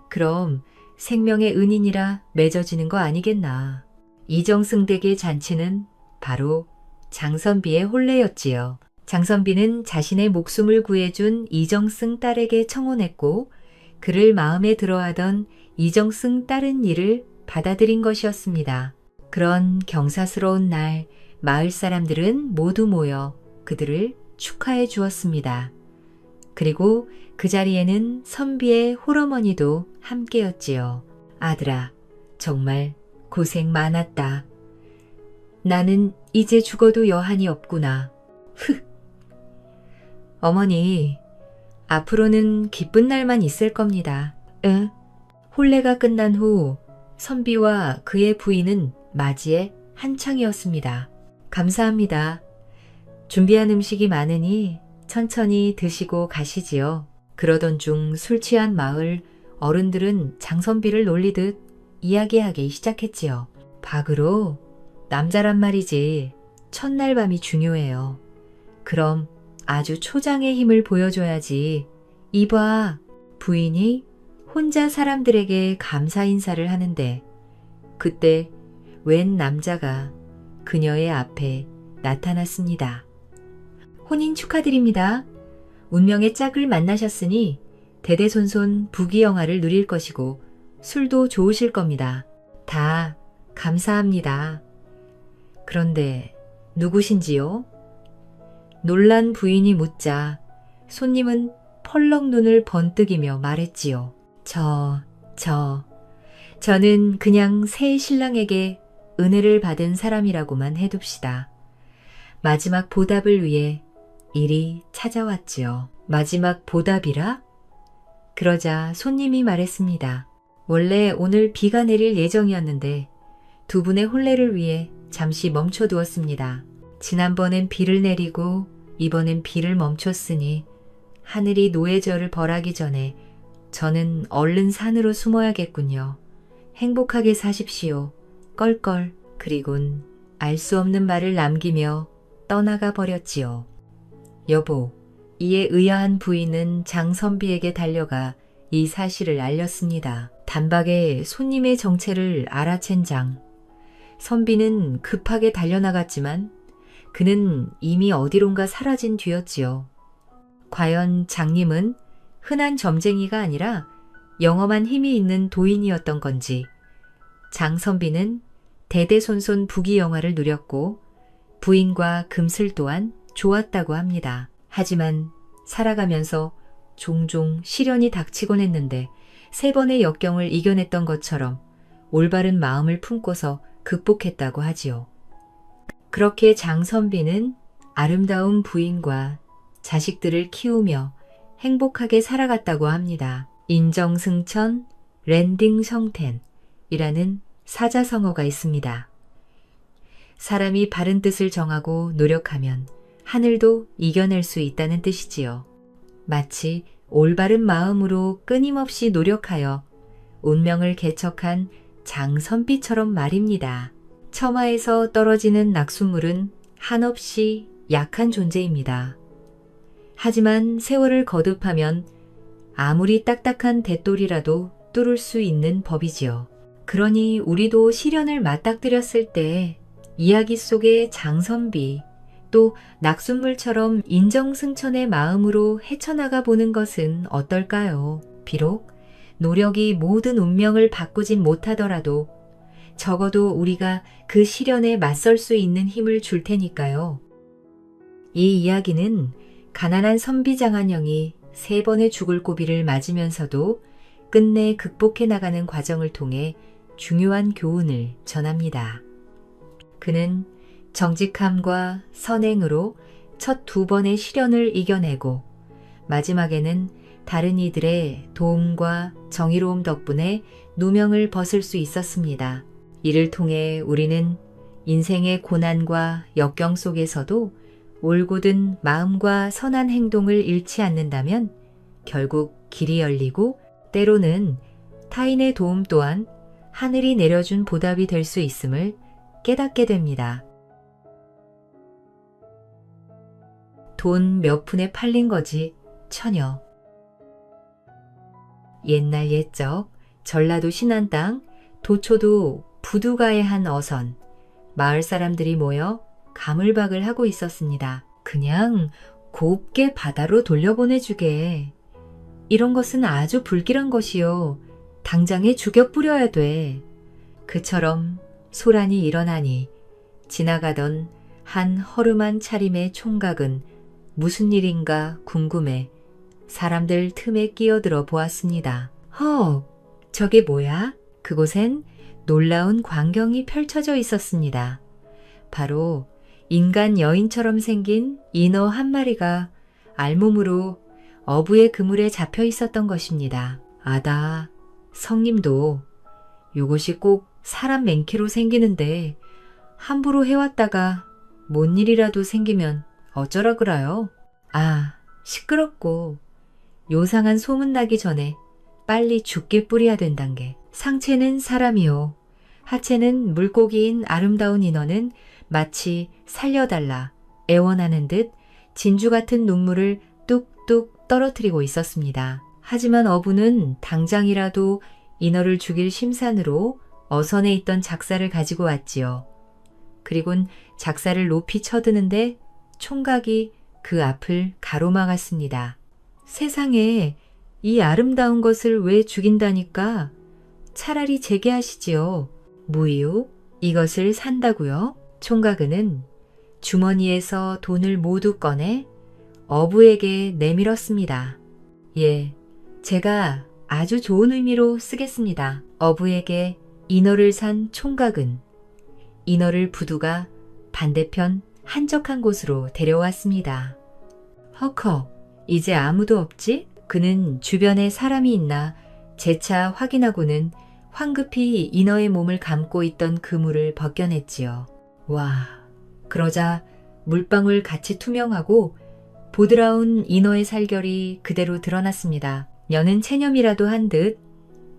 그럼 생명의 은인이라 맺어지는 거 아니겠나. 이정승 댁의 잔치는 바로 장선비의 혼례였지요. 장선비는 자신의 목숨을 구해준 이정승 딸에게 청혼했고 그를 마음에 들어하던 이정승 딸은 이를 받아들인 것이었습니다. 그런 경사스러운 날 마을 사람들은 모두 모여 그들을 축하해 주었습니다. 그리고 그 자리에는 선비의 홀어머니도 함께였지요. 아들아, 정말 고생 많았다. 나는 이제 죽어도 여한이 없구나. 흑. 어머니, 앞으로는 기쁜 날만 있을 겁니다. 응? 혼례가 끝난 후 선비와 그의 부인은 맞이에 한창이었습니다. 감사합니다. 준비한 음식이 많으니 천천히 드시고 가시지요. 그러던 중 술 취한 마을 어른들은 장선비를 놀리듯 이야기하기 시작했지요. 박으로 남자란 말이지 첫날 밤이 중요해요. 그럼 아주 초장의 힘을 보여줘야지. 이봐, 부인이 혼자 사람들에게 감사 인사를 하는데 그때 웬 남자가 그녀의 앞에 나타났습니다. 혼인 축하드립니다. 운명의 짝을 만나셨으니 대대손손 부귀영화를 누릴 것이고 술도 좋으실 겁니다. 다 감사합니다. 그런데 누구신지요? 놀란 부인이 묻자 손님은 펄럭 눈을 번뜩이며 말했지요. 저는 그냥 새 신랑에게 은혜를 받은 사람이라고만 해둡시다. 마지막 보답을 위해 이리 찾아왔지요. 마지막 보답이라? 그러자 손님이 말했습니다. 원래 오늘 비가 내릴 예정이었는데 두 분의 혼례를 위해 잠시 멈춰두었습니다. 지난번엔 비를 내리고 이번엔 비를 멈췄으니 하늘이 노예절을 벌하기 전에 저는 얼른 산으로 숨어야겠군요. 행복하게 사십시오. 껄껄. 그리곤 알 수 없는 말을 남기며 떠나가 버렸지요. 여보, 이에 의아한 부인은 장선비에게 달려가 이 사실을 알렸습니다. 단박에 손님의 정체를 알아챈 장. 선비는 급하게 달려나갔지만 그는 이미 어디론가 사라진 뒤였지요. 과연 장님은 흔한 점쟁이가 아니라 영험한 힘이 있는 도인이었던 건지 장선비는 대대손손 부귀영화를 누렸고 부인과 금슬 또한 좋았다고 합니다. 하지만 살아가면서 종종 시련이 닥치곤 했는데 3번의 역경을 이겨냈던 것처럼 올바른 마음을 품고서 극복했다고 하지요. 그렇게 장선비는 아름다운 부인과 자식들을 키우며 행복하게 살아갔다고 합니다. 인정승천 랜딩성텐이라는 사자성어가 있습니다. 사람이 바른 뜻을 정하고 노력하면 하늘도 이겨낼 수 있다는 뜻이지요. 마치 올바른 마음으로 끊임없이 노력하여 운명을 개척한 장선비처럼 말입니다. 처마에서 떨어지는 낙숫물은 한없이 약한 존재입니다. 하지만 세월을 거듭하면 아무리 딱딱한 대돌이라도 뚫을 수 있는 법이지요. 그러니 우리도 시련을 맞닥뜨렸을 때 이야기 속의 장선비 또 낙숫물처럼 인정승천의 마음으로 헤쳐나가 보는 것은 어떨까요? 비록 노력이 모든 운명을 바꾸진 못하더라도 적어도 우리가 그 시련에 맞설 수 있는 힘을 줄 테니까요. 이 이야기는 가난한 선비장한영이 3번의 죽을 고비를 맞으면서도 끝내 극복해 나가는 과정을 통해 중요한 교훈을 전합니다. 그는 정직함과 선행으로 첫 2번의 시련을 이겨내고 마지막에는 다른 이들의 도움과 정의로움 덕분에 누명을 벗을 수 있었습니다. 이를 통해 우리는 인생의 고난과 역경 속에서도 올곧은 마음과 선한 행동을 잃지 않는다면 결국 길이 열리고 때로는 타인의 도움 또한 하늘이 내려준 보답이 될 수 있음을 깨닫게 됩니다. 돈 몇 푼에 팔린 거지 처녀. 옛날 옛적 전라도 신안 땅 도초도 부두가의 한 어선 마을 사람들이 모여 가물박을 하고 있었습니다. 그냥 곱게 바다로 돌려보내주게. 이런 것은 아주 불길한 것이요. 당장에 죽여 뿌려야 돼. 그처럼 소란이 일어나니 지나가던 한 허름한 차림의 총각은 무슨 일인가 궁금해 사람들 틈에 끼어들어 보았습니다. 헉, 저게 뭐야? 그곳엔 놀라운 광경이 펼쳐져 있었습니다. 바로 인간 여인처럼 생긴 인어 한 마리가 알몸으로 어부의 그물에 잡혀 있었던 것입니다. 아다, 성님도 요것이 꼭 사람 맹키로 생기는데 함부로 해왔다가 뭔 일이라도 생기면 어쩌라 그래요? 아, 시끄럽고 요상한 소문 나기 전에 빨리 죽게 뿌려야 된단 게. 상체는 사람이요. 하체는 물고기인 아름다운 인어는 마치 살려달라 애원하는 듯 진주 같은 눈물을 뚝뚝 떨어뜨리고 있었습니다. 하지만 어부는 당장이라도 인어를 죽일 심산으로 어선에 있던 작사를 가지고 왔지요. 그리곤 작사를 높이 쳐드는데 총각이 그 앞을 가로막았습니다. 세상에 이 아름다운 것을 왜 죽인다니까? 차라리 재개하시지요. 무이유? 이것을 산다고요? 총각은 주머니에서 돈을 모두 꺼내 어부에게 내밀었습니다. 예, 제가 아주 좋은 의미로 쓰겠습니다. 어부에게 인어를 산 총각은 인어를 부두가 반대편 한적한 곳으로 데려왔습니다. 헉헉, 이제 아무도 없지? 그는 주변에 사람이 있나 재차 확인하고는 황급히 인어의 몸을 감고 있던 그물을 벗겨냈지요. 와, 그러자 물방울 같이 투명하고 보드라운 인어의 살결이 그대로 드러났습니다. 여는 체념이라도 한 듯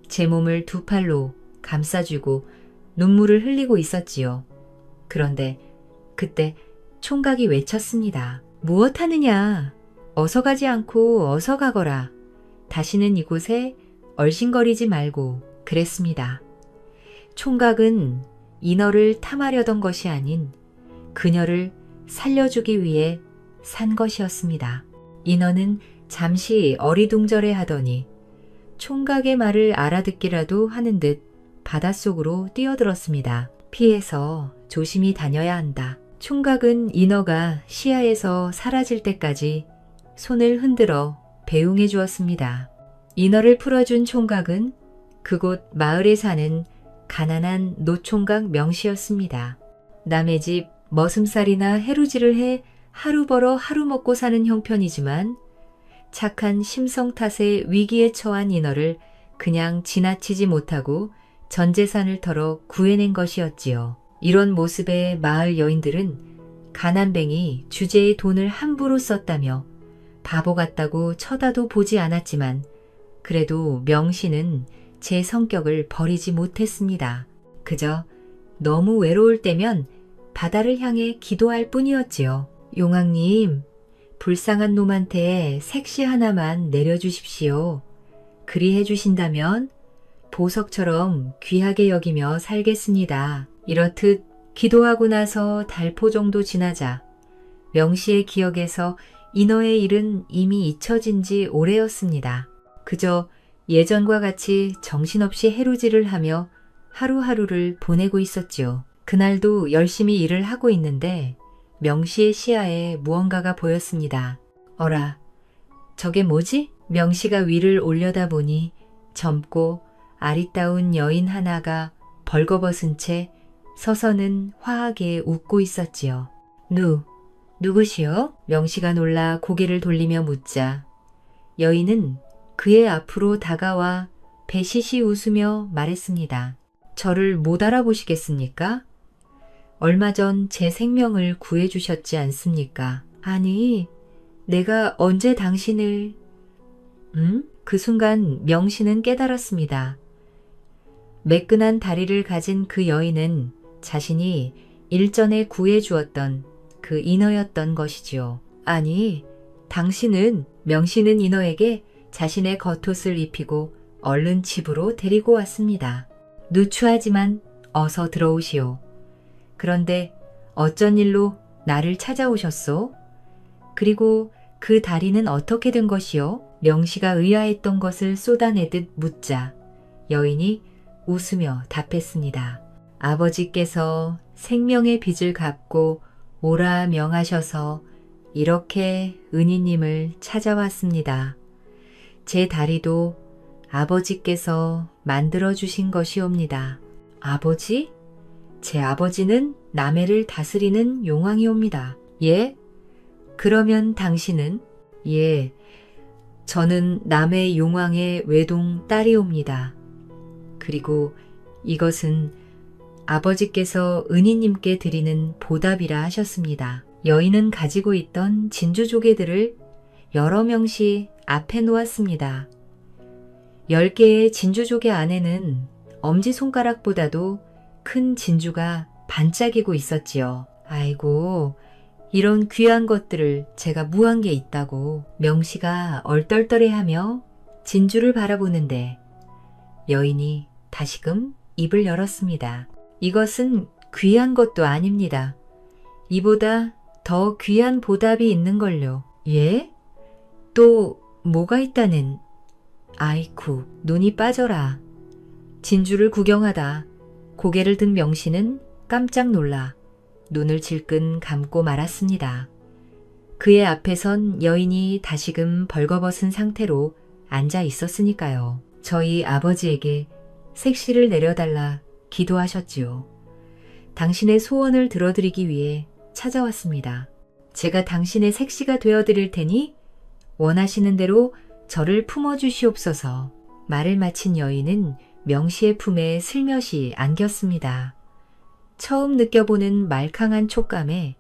제 몸을 2팔로 감싸주고 눈물을 흘리고 있었지요. 그런데 그때 총각이 외쳤습니다. 무엇하느냐? 어서 가지 않고 어서 가거라. 다시는 이곳에 얼씬거리지 말고 그랬습니다. 총각은 인어를 탐하려던 것이 아닌 그녀를 살려주기 위해 산 것이었습니다. 인어는 잠시 어리둥절해 하더니 총각의 말을 알아듣기라도 하는 듯 바닷속으로 뛰어들었습니다. 피해서 조심히 다녀야 한다. 총각은 인어가 시야에서 사라질 때까지 손을 흔들어 배웅해 주었습니다. 인어를 풀어준 총각은 그곳 마을에 사는 가난한 노총각 명씨였습니다. 남의 집 머슴살이나 해루질을 해 하루 벌어 하루 먹고 사는 형편이지만 착한 심성 탓에 위기에 처한 인어를 그냥 지나치지 못하고 전 재산을 털어 구해낸 것이었지요. 이런 모습의 마을 여인들은 가난뱅이 주제의 돈을 함부로 썼다며 바보 같다고 쳐다도 보지 않았지만 그래도 명씨는 제 성격을 버리지 못했습니다. 그저 너무 외로울 때면 바다를 향해 기도할 뿐이었지요. 용왕님, 불쌍한 놈한테 색시 하나만 내려주십시오. 그리 해주신다면 보석처럼 귀하게 여기며 살겠습니다. 이렇듯 기도하고 나서 달포 정도 지나자 명씨의 기억에서 인어의 일은 이미 잊혀진 지 오래였습니다. 그저 예전과 같이 정신없이 해루질을 하며 하루하루를 보내고 있었지요. 그날도 열심히 일을 하고 있는데 명씨의 시야에 무언가가 보였습니다. 어라, 저게 뭐지? 명씨가 위를 올려다보니 젊고 아리따운 여인 하나가 벌거벗은 채 서서는 화하게 웃고 있었지요. 누구시오? 명씨가 놀라 고개를 돌리며 묻자 여인은 그의 앞으로 다가와 배시시 웃으며 말했습니다. 저를 못 알아보시겠습니까? 얼마 전 제 생명을 구해주셨지 않습니까? 아니, 내가 언제 당신을... 그 순간 명씨는 깨달았습니다. 매끈한 다리를 가진 그 여인은 자신이 일전에 구해주었던 그 인어였던 것이지요. 아니, 당신은... 명씨는 인어에게 자신의 겉옷을 입히고 얼른 집으로 데리고 왔습니다. 누추하지만 어서 들어오시오. 그런데 어쩐 일로 나를 찾아오셨소? 그리고 그 다리는 어떻게 된 것이오? 명씨가 의아했던 것을 쏟아내듯 묻자 여인이 웃으며 답했습니다. 아버지께서 생명의 빚을 갚고 오라 명하셔서 이렇게 은희님을 찾아왔습니다. 제 다리도 아버지께서 만들어주신 것이옵니다. 아버지? 제 아버지는 남해를 다스리는 용왕이옵니다. 예? 그러면 당신은? 예, 저는 남해 용왕의 외동 딸이옵니다. 그리고 이것은 아버지께서 은희님께 드리는 보답이라 하셨습니다. 여인은 가지고 있던 진주조개들을 여러 명씩 앞에 놓았습니다. 10개의 진주조개 안에는 엄지손가락보다도 큰 진주가 반짝이고 있었지요. 아이고, 이런 귀한 것들을 제가 무한 게 있다고. 명씨가 얼떨떨해하며 진주를 바라보는데 여인이 다시금 입을 열었습니다. 이것은 귀한 것도 아닙니다. 이보다 더 귀한 보답이 있는걸요. 예? 또 뭐가 있다는? 아이쿠, 눈이 빠져라. 진주를 구경하다 고개를 든 명씨는 깜짝 놀라 눈을 질끈 감고 말았습니다. 그의 앞에 선 여인이 다시금 벌거벗은 상태로 앉아 있었으니까요. 저희 아버지에게 색시를 내려달라 기도하셨지요. 당신의 소원을 들어드리기 위해 찾아왔습니다. 제가 당신의 색시가 되어드릴 테니 원하시는 대로 저를 품어주시옵소서. 말을 마친 여인은 명씨의 품에 슬며시 안겼습니다. 처음 느껴보는 말캉한 촉감에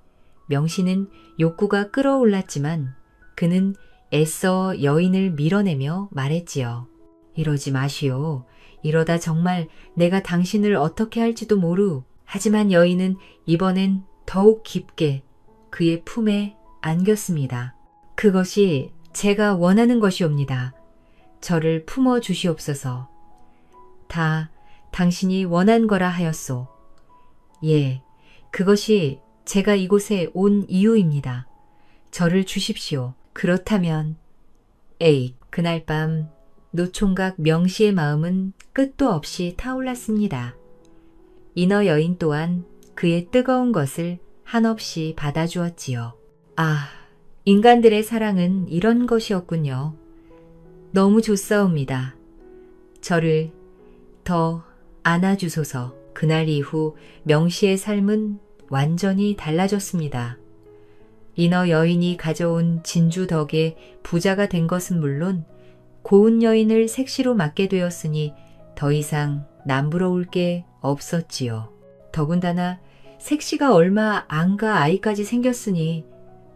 명씨는 욕구가 끌어올랐지만 그는 애써 여인을 밀어내며 말했지요. 이러지 마시오. 이러다 정말 내가 당신을 어떻게 할지도 모르. 하지만 여인은 이번엔 더욱 깊게 그의 품에 안겼습니다. 그것이 제가 원하는 것이옵니다. 저를 품어 주시옵소서. 다 당신이 원한 거라 하였소. 예, 그것이 제가 이곳에 온 이유입니다. 저를 주십시오. 그렇다면 에이, 그날 밤 노총각 명씨의 마음은 끝도 없이 타올랐습니다. 인어 여인 또한 그의 뜨거운 것을 한없이 받아주었지요. 아, 인간들의 사랑은 이런 것이었군요. 너무 좋사옵니다. 저를 더 안아주소서. 그날 이후 명씨의 삶은 완전히 달라졌습니다. 인어 여인이 가져온 진주 덕에 부자가 된 것은 물론 고운 여인을 색시로 맡게 되었으니 더 이상 남부러울 게 없었지요. 더군다나 색시가 얼마 안가 아이까지 생겼으니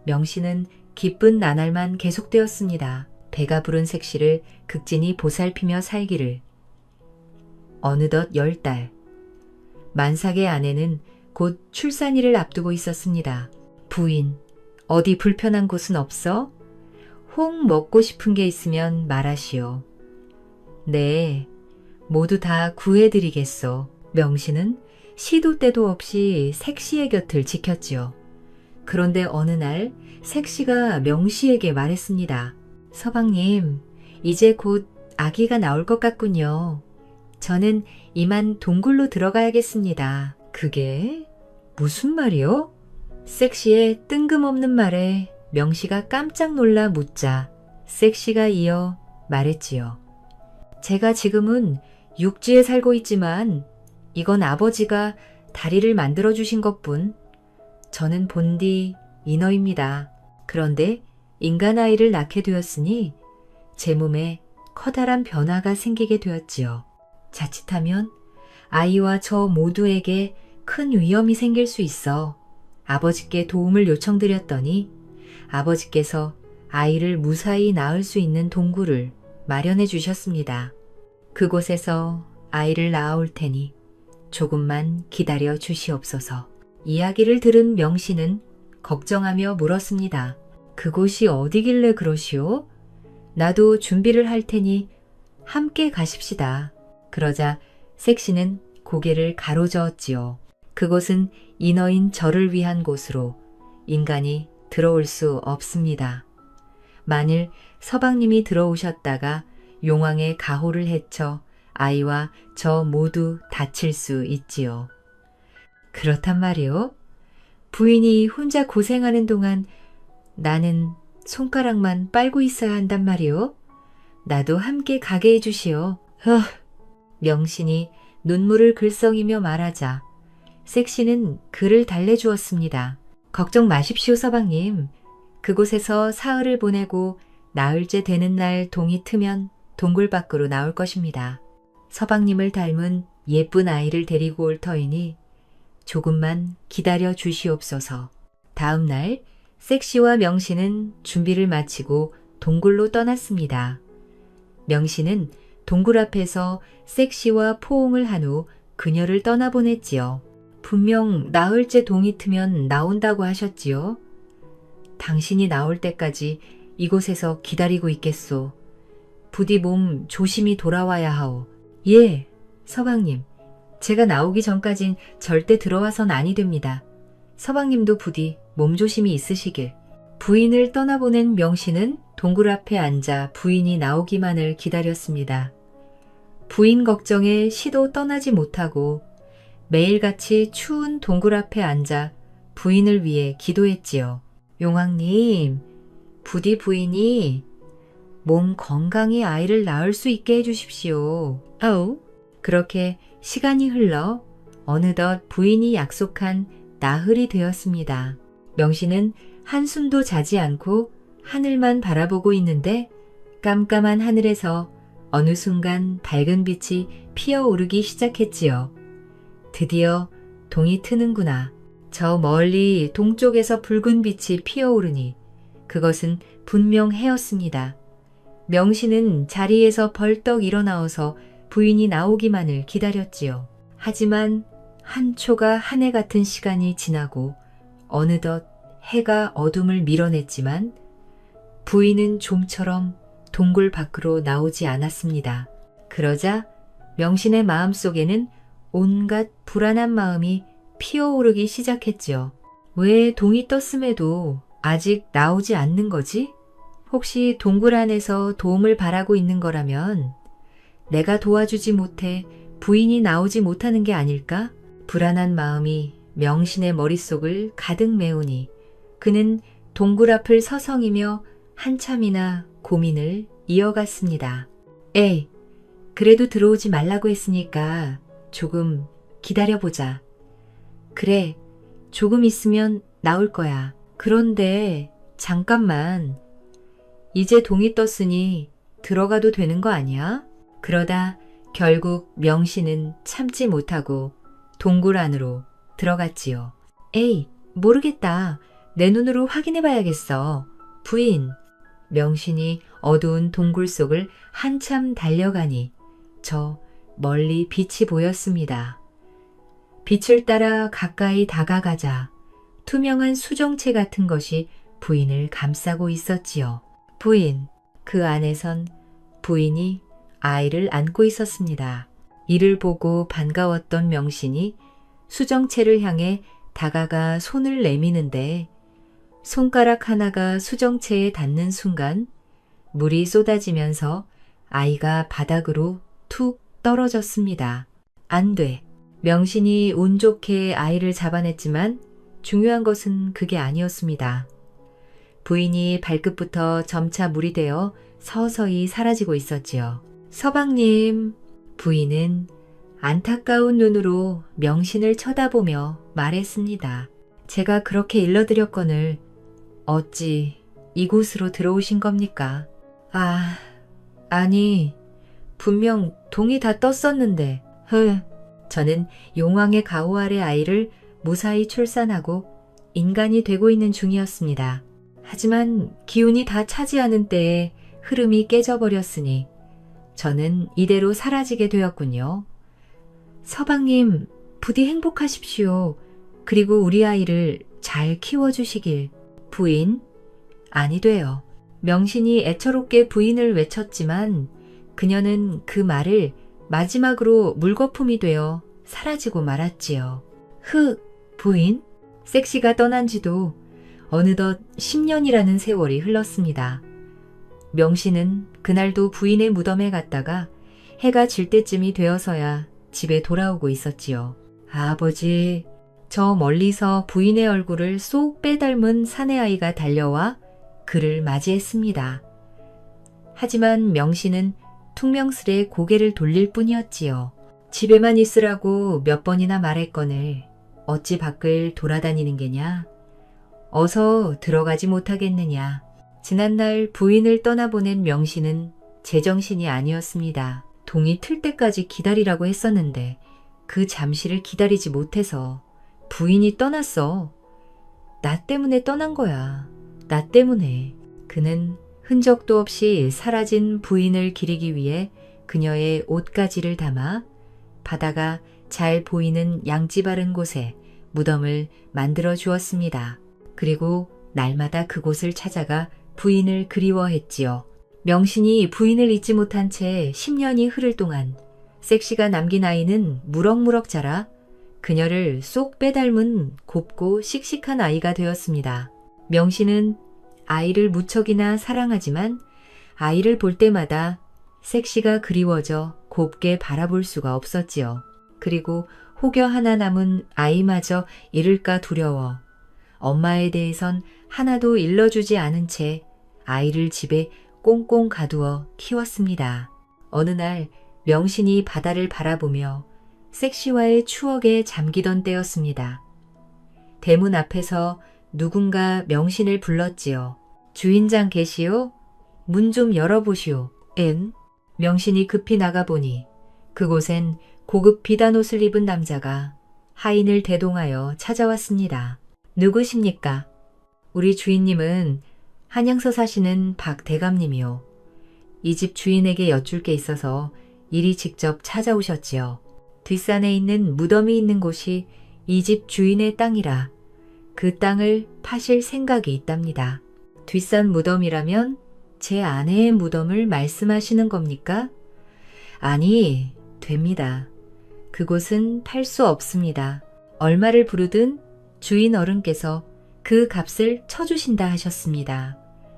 명씨는 기쁜 나날만 계속되었습니다. 배가 부른 색시를 극진히 보살피며 살기를. 어느덧 10달. 만삭의 아내는 곧 출산일을 앞두고 있었습니다. 부인, 어디 불편한 곳은 없어? 홍 먹고 싶은 게 있으면 말하시오. 네, 모두 다 구해드리겠소. 명씨는 시도 때도 없이 색시의 곁을 지켰지요. 그런데 어느 날 색시가 명씨에게 말했습니다. 서방님, 이제 곧 아기가 나올 것 같군요. 저는 이만 동굴로 들어가야겠습니다. 그게 무슨 말이요? 색시의 뜬금없는 말에 명씨가 깜짝 놀라 묻자 색시가 이어 말했지요. 제가 지금은 육지에 살고 있지만 이건 아버지가 다리를 만들어 주신 것뿐. 저는 본디 인어입니다. 그런데 인간 아이를 낳게 되었으니 제 몸에 커다란 변화가 생기게 되었지요. 자칫하면 아이와 저 모두에게 큰 위험이 생길 수 있어 아버지께 도움을 요청드렸더니 아버지께서 아이를 무사히 낳을 수 있는 동굴을 마련해 주셨습니다. 그곳에서 아이를 낳아올 테니 조금만 기다려 주시옵소서. 이야기를 들은 명씨는 걱정하며 물었습니다. 그곳이 어디길래 그러시오? 나도 준비를 할 테니 함께 가십시다. 그러자 색시는 고개를 가로저었지요. 그곳은 인어인 저를 위한 곳으로 인간이 들어올 수 없습니다. 만일 서방님이 들어오셨다가 용왕의 가호를 헤쳐 아이와 저 모두 다칠 수 있지요. 그렇단 말이오. 부인이 혼자 고생하는 동안 나는 손가락만 빨고 있어야 한단 말이오. 나도 함께 가게 해주시오. 명신이 눈물을 글썽이며 말하자 색시는 그를 달래주었습니다. 걱정 마십시오, 서방님. 그곳에서 사흘을 보내고 나흘째 되는 날 동이 트면 동굴 밖으로 나올 것입니다. 서방님을 닮은 예쁜 아이를 데리고 올 터이니 조금만 기다려 주시옵소서. 다음 날 색시와 명씨는 준비를 마치고 동굴로 떠났습니다. 명씨는 동굴 앞에서 색시와 포옹을 한 후 그녀를 떠나보냈지요. 분명 나흘째 동이 트면 나온다고 하셨지요. 당신이 나올 때까지 이곳에서 기다리고 있겠소. 부디 몸 조심히 돌아와야 하오. 예, 서방님. 제가 나오기 전까진 절대 들어와선 아니 됩니다. 서방님도 부디 몸조심히 있으시길. 부인을 떠나보낸 명씨는 동굴 앞에 앉아 부인이 나오기만을 기다렸습니다. 부인 걱정에 시도 떠나지 못하고 매일같이 추운 동굴 앞에 앉아 부인을 위해 기도했지요. 용왕님, 부디 부인이 몸 건강히 아이를 낳을 수 있게 해주십시오. 아우. 그렇게 시간이 흘러 어느덧 부인이 약속한 나흘이 되었습니다. 명씨는 한숨도 자지 않고 하늘만 바라보고 있는데 깜깜한 하늘에서 어느 순간 밝은 빛이 피어오르기 시작했지요. 드디어 동이 트는구나. 저 멀리 동쪽에서 붉은 빛이 피어오르니 그것은 분명 해였습니다. 명씨는 자리에서 벌떡 일어나어서 부인이 나오기만을 기다렸지요. 하지만 한 초가 한 해 같은 시간이 지나고 어느덧 해가 어둠을 밀어냈지만 부인은 좀처럼 동굴 밖으로 나오지 않았습니다. 그러자 명신의 마음속에는 온갖 불안한 마음이 피어오르기 시작했지요. 왜 동이 떴음에도 아직 나오지 않는 거지? 혹시 동굴 안에서 도움을 바라고 있는 거라면 내가 도와주지 못해 부인이 나오지 못하는 게 아닐까? 불안한 마음이 명신의 머릿속을 가득 메우니 그는 동굴 앞을 서성이며 한참이나 고민을 이어갔습니다. 에이, 그래도 들어오지 말라고 했으니까 조금 기다려보자. 그래, 조금 있으면 나올 거야. 그런데 잠깐만. 이제 동이 떴으니 들어가도 되는 거 아니야? 그러다 결국 명신은 참지 못하고 동굴 안으로 들어갔지요. 에이, 모르겠다. 내 눈으로 확인해 봐야겠어. 부인. 명신이 어두운 동굴 속을 한참 달려가니 저 멀리 빛이 보였습니다. 빛을 따라 가까이 다가가자 투명한 수정체 같은 것이 부인을 감싸고 있었지요. 부인, 그 안에선 부인이 아이를 안고 있었습니다. 이를 보고 반가웠던 명신이 수정체를 향해 다가가 손을 내미는데 손가락 하나가 수정체에 닿는 순간 물이 쏟아지면서 아이가 바닥으로 툭 떨어졌습니다. 안 돼. 명신이 운 좋게 아이를 잡아냈지만 중요한 것은 그게 아니었습니다. 부인이 발끝부터 점차 물이 되어 서서히 사라지고 있었지요. 서방님, 부인은 안타까운 눈으로 명신을 쳐다보며 말했습니다. 제가 그렇게 일러드렸거늘 어찌 이곳으로 들어오신 겁니까? 아니, 분명 동이 다 떴었는데. 저는 용왕의 가호 아래 아이를 무사히 출산하고 인간이 되고 있는 중이었습니다. 하지만 기운이 다 차지하는 때에 흐름이 깨져버렸으니 저는 이대로 사라지게 되었군요. 서방님, 부디 행복하십시오. 그리고 우리 아이를 잘 키워주시길. 부인? 아니 돼요. 명신이 애처롭게 부인을 외쳤지만 그녀는 그 말을 마지막으로 물거품이 되어 사라지고 말았지요. 부인? 섹시가 떠난 지도 어느덧 10년이라는 세월이 흘렀습니다. 명신은 그날도 부인의 무덤에 갔다가 해가 질 때쯤이 되어서야 집에 돌아오고 있었지요. 아버지, 저 멀리서 부인의 얼굴을 쏙 빼닮은 사내아이가 달려와 그를 맞이했습니다. 하지만 명신은 퉁명스레 고개를 돌릴 뿐이었지요. 집에만 있으라고 몇 번이나 말했거늘 어찌 밖을 돌아다니는 게냐? 어서 들어가지 못하겠느냐? 지난날 부인을 떠나보낸 명신은 제정신이 아니었습니다. 동이 틀 때까지 기다리라고 했었는데 그 잠시를 기다리지 못해서 부인이 떠났어. 나 때문에 떠난 거야. 나 때문에. 그는 흔적도 없이 사라진 부인을 기리기 위해 그녀의 옷가지를 담아 바다가 잘 보이는 양지 바른 곳에 무덤을 만들어 주었습니다. 그리고 날마다 그곳을 찾아가 부인을 그리워했지요. 명신이 부인을 잊지 못한 채 10년이 흐를 동안 섹시가 남긴 아이는 무럭무럭 자라 그녀를 쏙 빼닮은 곱고 씩씩한 아이가 되었습니다. 명신은 아이를 무척이나 사랑하지만 아이를 볼 때마다 섹시가 그리워져 곱게 바라볼 수가 없었지요. 그리고 혹여 하나 남은 아이마저 잃을까 두려워 엄마에 대해선 하나도 일러주지 않은 채 아이를 집에 꽁꽁 가두어 키웠습니다. 어느 날 명신이 바다를 바라보며 섹시와의 추억에 잠기던 때였습니다. 대문 앞에서 누군가 명신을 불렀지요. 주인장 계시오? 문 좀 열어보시오. 명신이 급히 나가보니 그곳엔 고급 비단옷을 입은 남자가 하인을 대동하여 찾아왔습니다. 누구십니까? 우리 주인님은 한양서 사시는 박 대감님이요. 이 집 주인에게 여쭐 게 있어서 이리 직접 찾아오셨지요. 뒷산에 있는 무덤이 있는 곳이 이 집 주인의 땅이라 그 땅을 파실 생각이 있답니다. 뒷산 무덤이라면 제 아내의 무덤을 말씀하시는 겁니까? 아니, 됩니다. 그곳은 팔 수 없습니다. 얼마를 부르든 주인 어른께서 그 값을 쳐주신다 하셨습니다.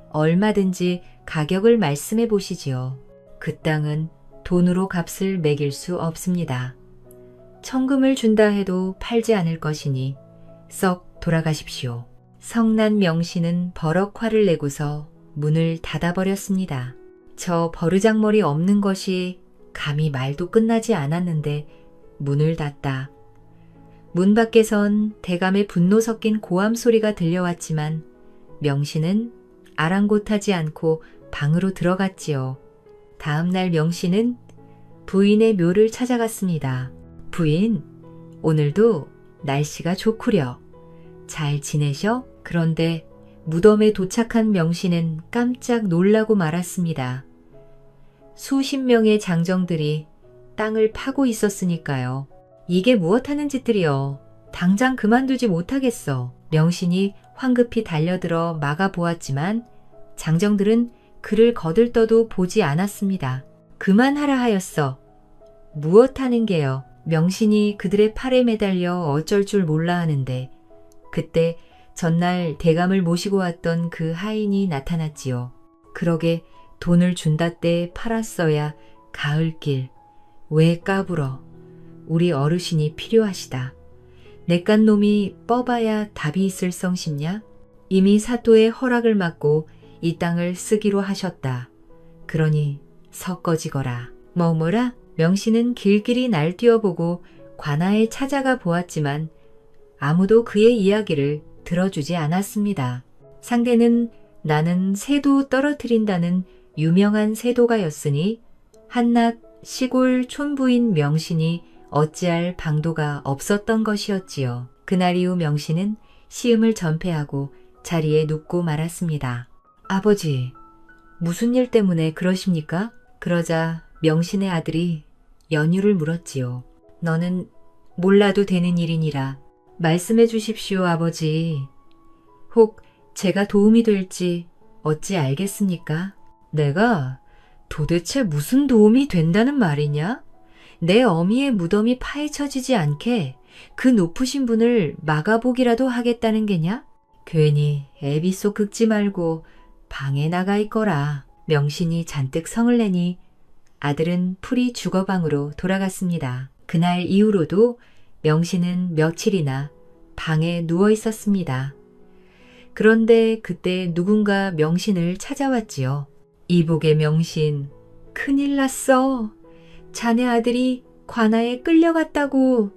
얼마든지 가격을 말씀해 보시지요. 그 땅은 돈으로 값을 매길 수 없습니다. 천금을 준다 해도 팔지 않을 것이니 썩 돌아가십시오. 성난 명씨는 버럭 화를 내고서 문을 닫아버렸습니다. 저 버르장머리 없는 것이 감히 말도 끝나지 않았는데 문을 닫다. 문 밖에선 대감의 분노 섞인 고함 소리가 들려왔지만 명씨는 아랑곳하지 않고 방으로 들어갔지요. 다음 날 명씨는 부인의 묘를 찾아갔습니다. 부인, 오늘도 날씨가 좋구려. 잘 지내셔? 그런데 무덤에 도착한 명씨는 깜짝 놀라고 말았습니다. 수십 명의 장정들이 땅을 파고 있었으니까요. 이게 무엇하는 짓들이여. 당장 그만두지 못하겠어. 명신이 황급히 달려들어 막아보았지만 장정들은 그를 거들떠도 보지 않았습니다. 그만하라 하였어. 무엇하는 게요. 명신이 그들의 팔에 매달려 어쩔 줄 몰라 하는데 그때 전날 대감을 모시고 왔던 그 하인이 나타났지요. 그러게 돈을 준다 때 팔았어야 가을길. 왜 까불어. 우리 어르신이 필요하시다. 내깐 놈이 뻗어야 답이 있을 성심냐? 이미 사또의 허락을 받고 이 땅을 쓰기로 하셨다. 그러니 섞어지거라. 뭐라? 명씨는 길길이 날뛰어보고 관아에 찾아가 보았지만 아무도 그의 이야기를 들어주지 않았습니다. 상대는 나는 새도 떨어뜨린다는 유명한 새도가였으니 한낱 시골 촌부인 명신이 어찌할 방도가 없었던 것이었지요. 그날 이후 명신은 시음을 전폐하고 자리에 눕고 말았습니다. 아버지, 무슨 일 때문에 그러십니까? 그러자 명신의 아들이 연유를 물었지요. 너는 몰라도 되는 일이니라. 말씀해 주십시오, 아버지. 혹 제가 도움이 될지 어찌 알겠습니까? 내가 도대체 무슨 도움이 된다는 말이냐? 내 어미의 무덤이 파헤쳐지지 않게 그 높으신 분을 막아보기라도 하겠다는 게냐? 괜히 애비소 긁지 말고 방에 나가 있거라. 명신이 잔뜩 성을 내니 아들은 풀이 주거방으로 돌아갔습니다. 그날 이후로도 명신은 며칠이나 방에 누워 있었습니다. 그런데 그때 누군가 명신을 찾아왔지요. 이복의 명신, 큰일 났어. 자네 아들이 관아에 끌려갔다고.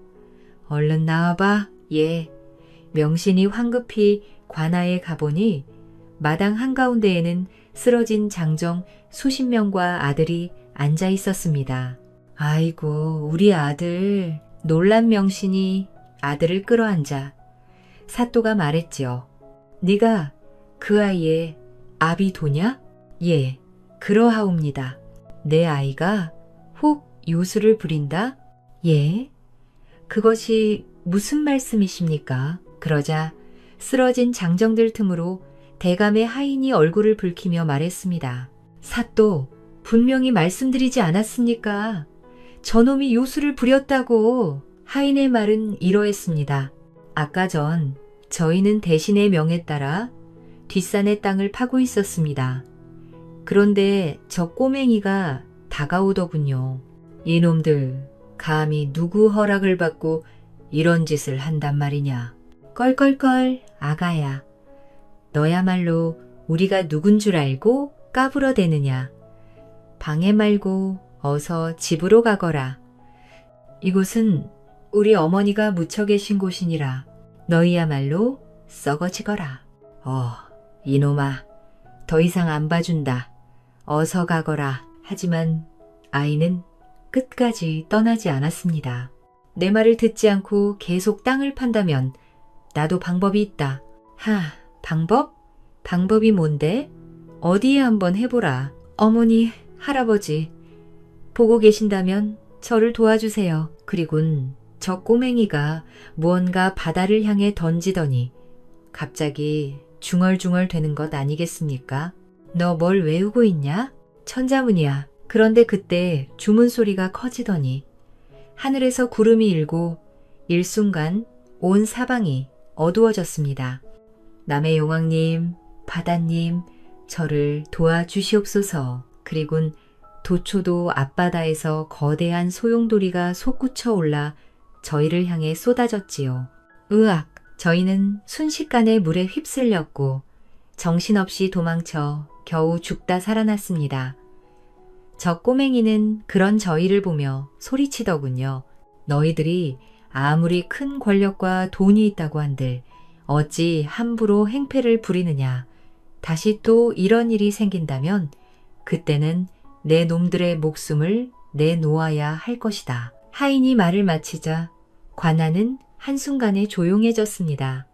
얼른 나와봐. 예. 명신이 황급히 관아에 가보니 마당 한가운데에는 쓰러진 장정 수십 명과 아들이 앉아 있었습니다. 아이고, 우리 아들. 놀란 명신이 아들을 끌어안자 사또가 말했지요. 네가 그 아이의 아비도냐? 예, 그러하옵니다. 내 아이가 혹 요술을 부린다? 예. 그것이 무슨 말씀이십니까? 그러자 쓰러진 장정들 틈으로 대감의 하인이 얼굴을 붉히며 말했습니다. 사또, 분명히 말씀드리지 않았습니까? 저놈이 요술을 부렸다고. 하인의 말은 이러했습니다. 아까 전 저희는 대신의 명에 따라 뒷산의 땅을 파고 있었습니다. 그런데 저 꼬맹이가 다가오더군요. 이놈들 감히 누구 허락을 받고 이런 짓을 한단 말이냐. 껄껄껄 아가야. 너야말로 우리가 누군 줄 알고 까불어대느냐. 방해 말고 어서 집으로 가거라. 이곳은 우리 어머니가 묻혀 계신 곳이니라. 너희야말로 썩어지거라. 이놈아, 더 이상 안 봐준다. 어서 가거라. 하지만 아이는 끝까지 떠나지 않았습니다. 내 말을 듣지 않고 계속 땅을 판다면 나도 방법이 있다. 방법? 방법이 뭔데? 어디에 한번 해보라. 어머니, 할아버지, 보고 계신다면 저를 도와주세요. 그리곤 저 꼬맹이가 무언가 바다를 향해 던지더니 갑자기 중얼중얼 되는 것 아니겠습니까? 너 뭘 외우고 있냐? 천자문이야. 그런데 그때 주문 소리가 커지더니 하늘에서 구름이 일고 일순간 온 사방이 어두워졌습니다. 남의 용왕님, 바다님, 저를 도와주시옵소서. 그리곤 도초도 앞바다에서 거대한 소용돌이가 솟구쳐 올라 저희를 향해 쏟아졌지요. 으악! 저희는 순식간에 물에 휩쓸렸고 정신없이 도망쳐 겨우 죽다 살아났습니다. 저 꼬맹이는 그런 저희를 보며 소리치더군요. 너희들이 아무리 큰 권력과 돈이 있다고 한들 어찌 함부로 행패를 부리느냐. 다시 또 이런 일이 생긴다면 그때는 내 놈들의 목숨을 내놓아야 할 것이다. 하인이 말을 마치자 관아는 한순간에 조용해졌습니다.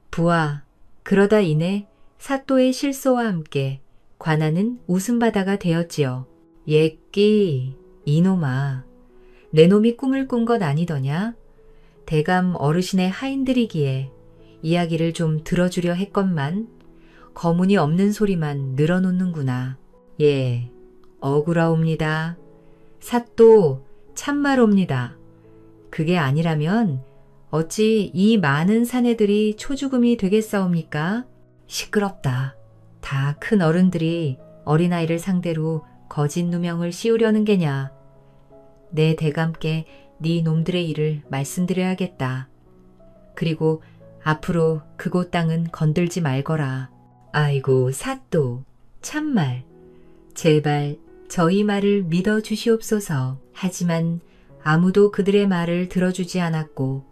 부하, 그러다 이내 사또의 실소와 함께 관아는 웃음바다가 되었지요. 예끼, 이놈아, 내 놈이 꿈을 꾼 것 아니더냐? 대감 어르신의 하인들이기에 이야기를 좀 들어주려 했건만 거문이 없는 소리만 늘어놓는구나. 예, 억울하옵니다. 사또 참말옵니다. 그게 아니라면 어찌 이 많은 사내들이 초죽음이 되겠사옵니까? 시끄럽다. 다 큰 어른들이 어린아이를 상대로 거짓 누명을 씌우려는 게냐. 내 대감께 네 놈들의 일을 말씀드려야겠다. 그리고 앞으로 그곳 땅은 건들지 말거라. 아이고 사또, 참말. 제발 저희 말을 믿어주시옵소서. 하지만 아무도 그들의 말을 들어주지 않았고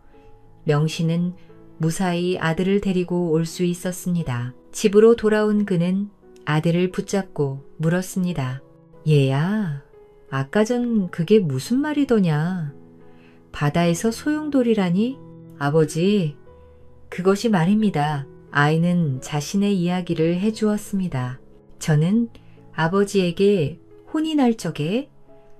명씨는 무사히 아들을 데리고 올 수 있었습니다. 집으로 돌아온 그는 아들을 붙잡고 물었습니다. 얘야, 아까 전 그게 무슨 말이더냐? 바다에서 소용돌이라니? 아버지, 그것이 말입니다. 아이는 자신의 이야기를 해주었습니다. 저는 아버지에게 혼이 날 적에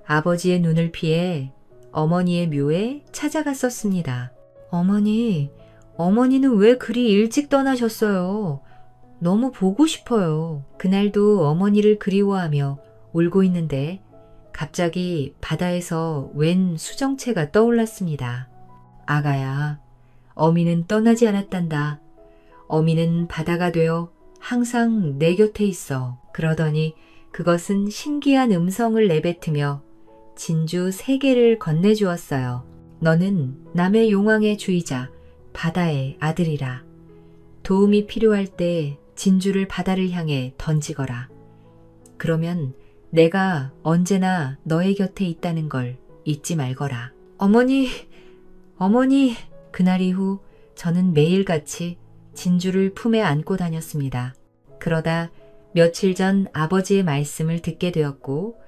아버지의 눈을 피해 어머니의 묘에 찾아갔었습니다. 어머니는 왜 그리 일찍 떠나셨어요? 너무 보고 싶어요. 그날도 어머니를 그리워하며 울고 있는데 갑자기 바다에서 웬 수정체가 떠올랐습니다. 아가야, 어미는 떠나지 않았단다. 어미는 바다가 되어 항상 내 곁에 있어. 그러더니 그것은 신기한 음성을 내뱉으며 진주 3개를 건네주었어요. 너는 남의 용왕의 주이자 바다의 아들이라. 도움이 필요할 때 진주를 바다를 향해 던지거라. 그러면 내가 언제나 너의 곁에 있다는 걸 잊지 말거라. 어머니! 그날 이후 저는 매일같이 진주를 품에 안고 다녔습니다. 그러다 며칠 전 아버지의 말씀을 듣게 되었고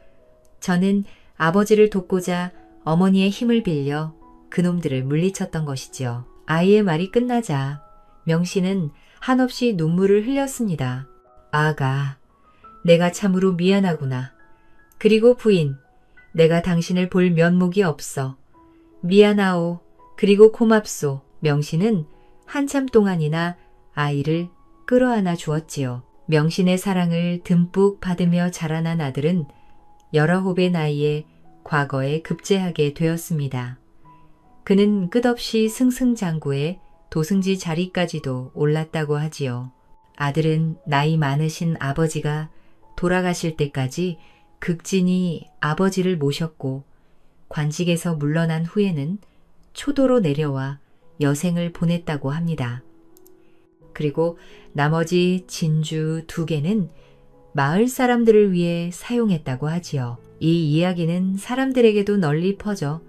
저는 아버지를 돕고자 어머니의 힘을 빌려 그놈들을 물리쳤던 것이지요. 아이의 말이 끝나자 명씨는 한없이 눈물을 흘렸습니다. 아가, 내가 참으로 미안하구나. 그리고 부인, 내가 당신을 볼 면목이 없어. 미안하오. 그리고 고맙소. 명씨는 한참 동안이나 아이를 끌어안아 주었지요. 명신의 사랑을 듬뿍 받으며 자라난 아들은 19의 나이에 과거에 급제하게 되었습니다. 그는 끝없이 승승장구해 도승지 자리까지도 올랐다고 하지요. 아들은 나이 많으신 아버지가 돌아가실 때까지 극진히 아버지를 모셨고 관직에서 물러난 후에는 초도로 내려와 여생을 보냈다고 합니다. 그리고 나머지 진주 2개는 마을 사람들을 위해 사용했다고 하지요. 이 이야기는 사람들에게도 널리 퍼져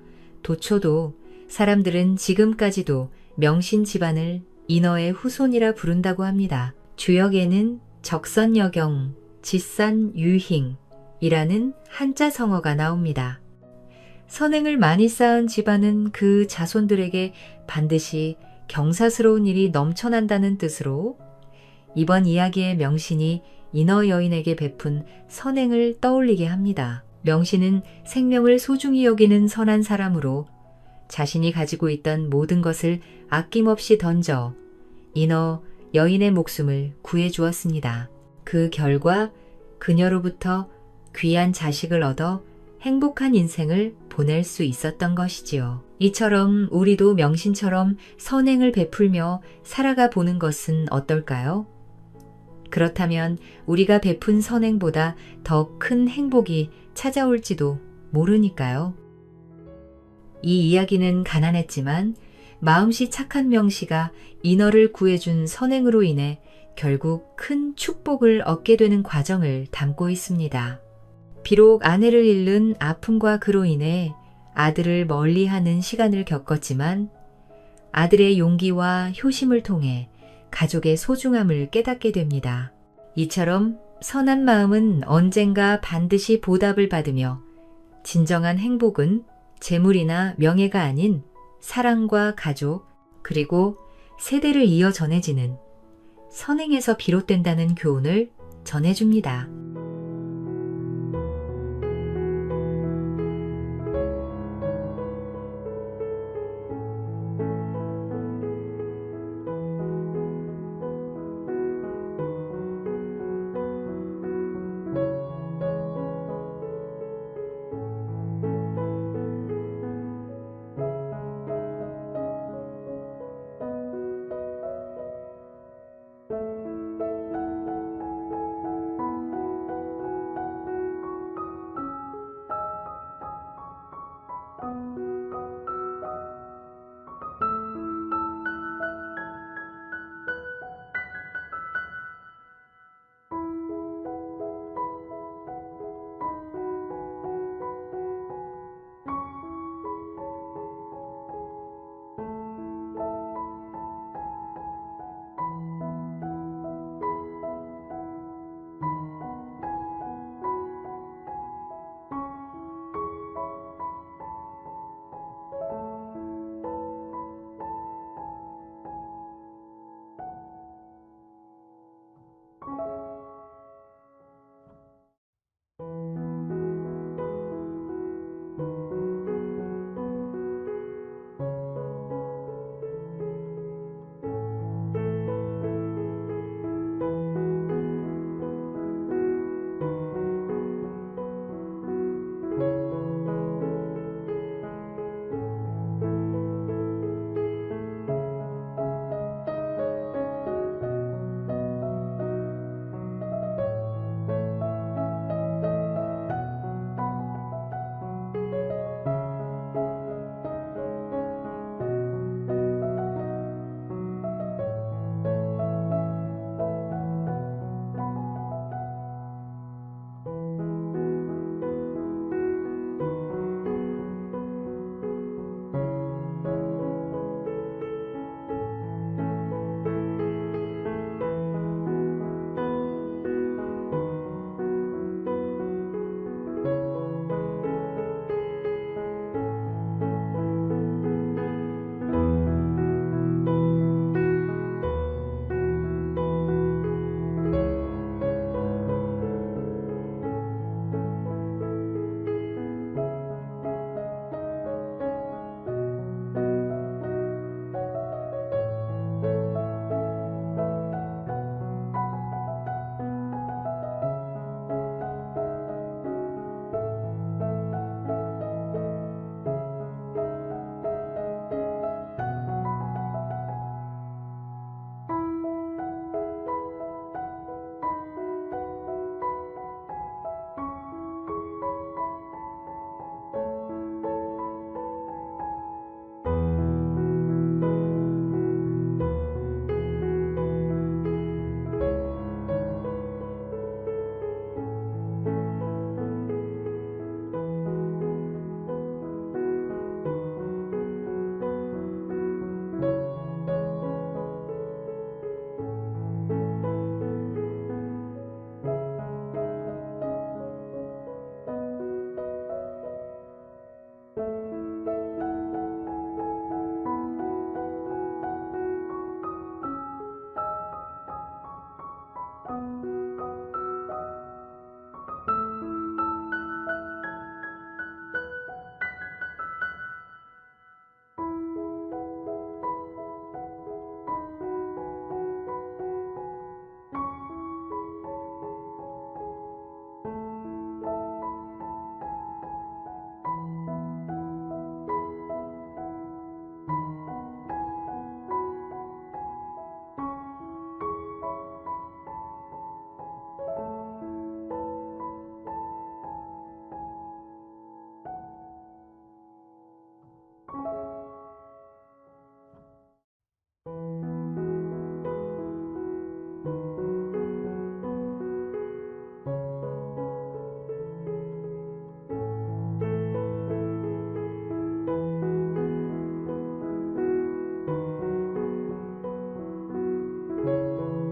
도초도 사람들은 지금까지도 명신 집안을 인어의 후손이라 부른다고 합니다. 주역에는 적선여경, 지산유행이라는 한자 성어가 나옵니다. 선행을 많이 쌓은 집안은 그 자손들에게 반드시 경사스러운 일이 넘쳐난다는 뜻으로 이번 이야기의 명신이 인어 여인에게 베푼 선행을 떠올리게 합니다. 명신은 생명을 소중히 여기는 선한 사람으로 자신이 가지고 있던 모든 것을 아낌없이 던져 인어 여인의 목숨을 구해주었습니다. 그 결과 그녀로부터 귀한 자식을 얻어 행복한 인생을 보낼 수 있었던 것이지요. 이처럼 우리도 명신처럼 선행을 베풀며 살아가 보는 것은 어떨까요? 그렇다면 우리가 베푼 선행보다 더 큰 행복이 찾아올지도 모르니까요. 이 이야기는 가난했지만 마음씨 착한 명씨가 인어를 구해준 선행으로 인해 결국 큰 축복을 얻게 되는 과정을 담고 있습니다. 비록 아내를 잃는 아픔과 그로 인해 아들을 멀리하는 시간을 겪었지만 아들의 용기와 효심을 통해 가족의 소중함을 깨닫게 됩니다. 이처럼 선한 마음은 언젠가 반드시 보답을 받으며 진정한 행복은 재물이나 명예가 아닌 사랑과 가족 그리고 세대를 이어 전해지는 선행에서 비롯된다는 교훈을 전해줍니다.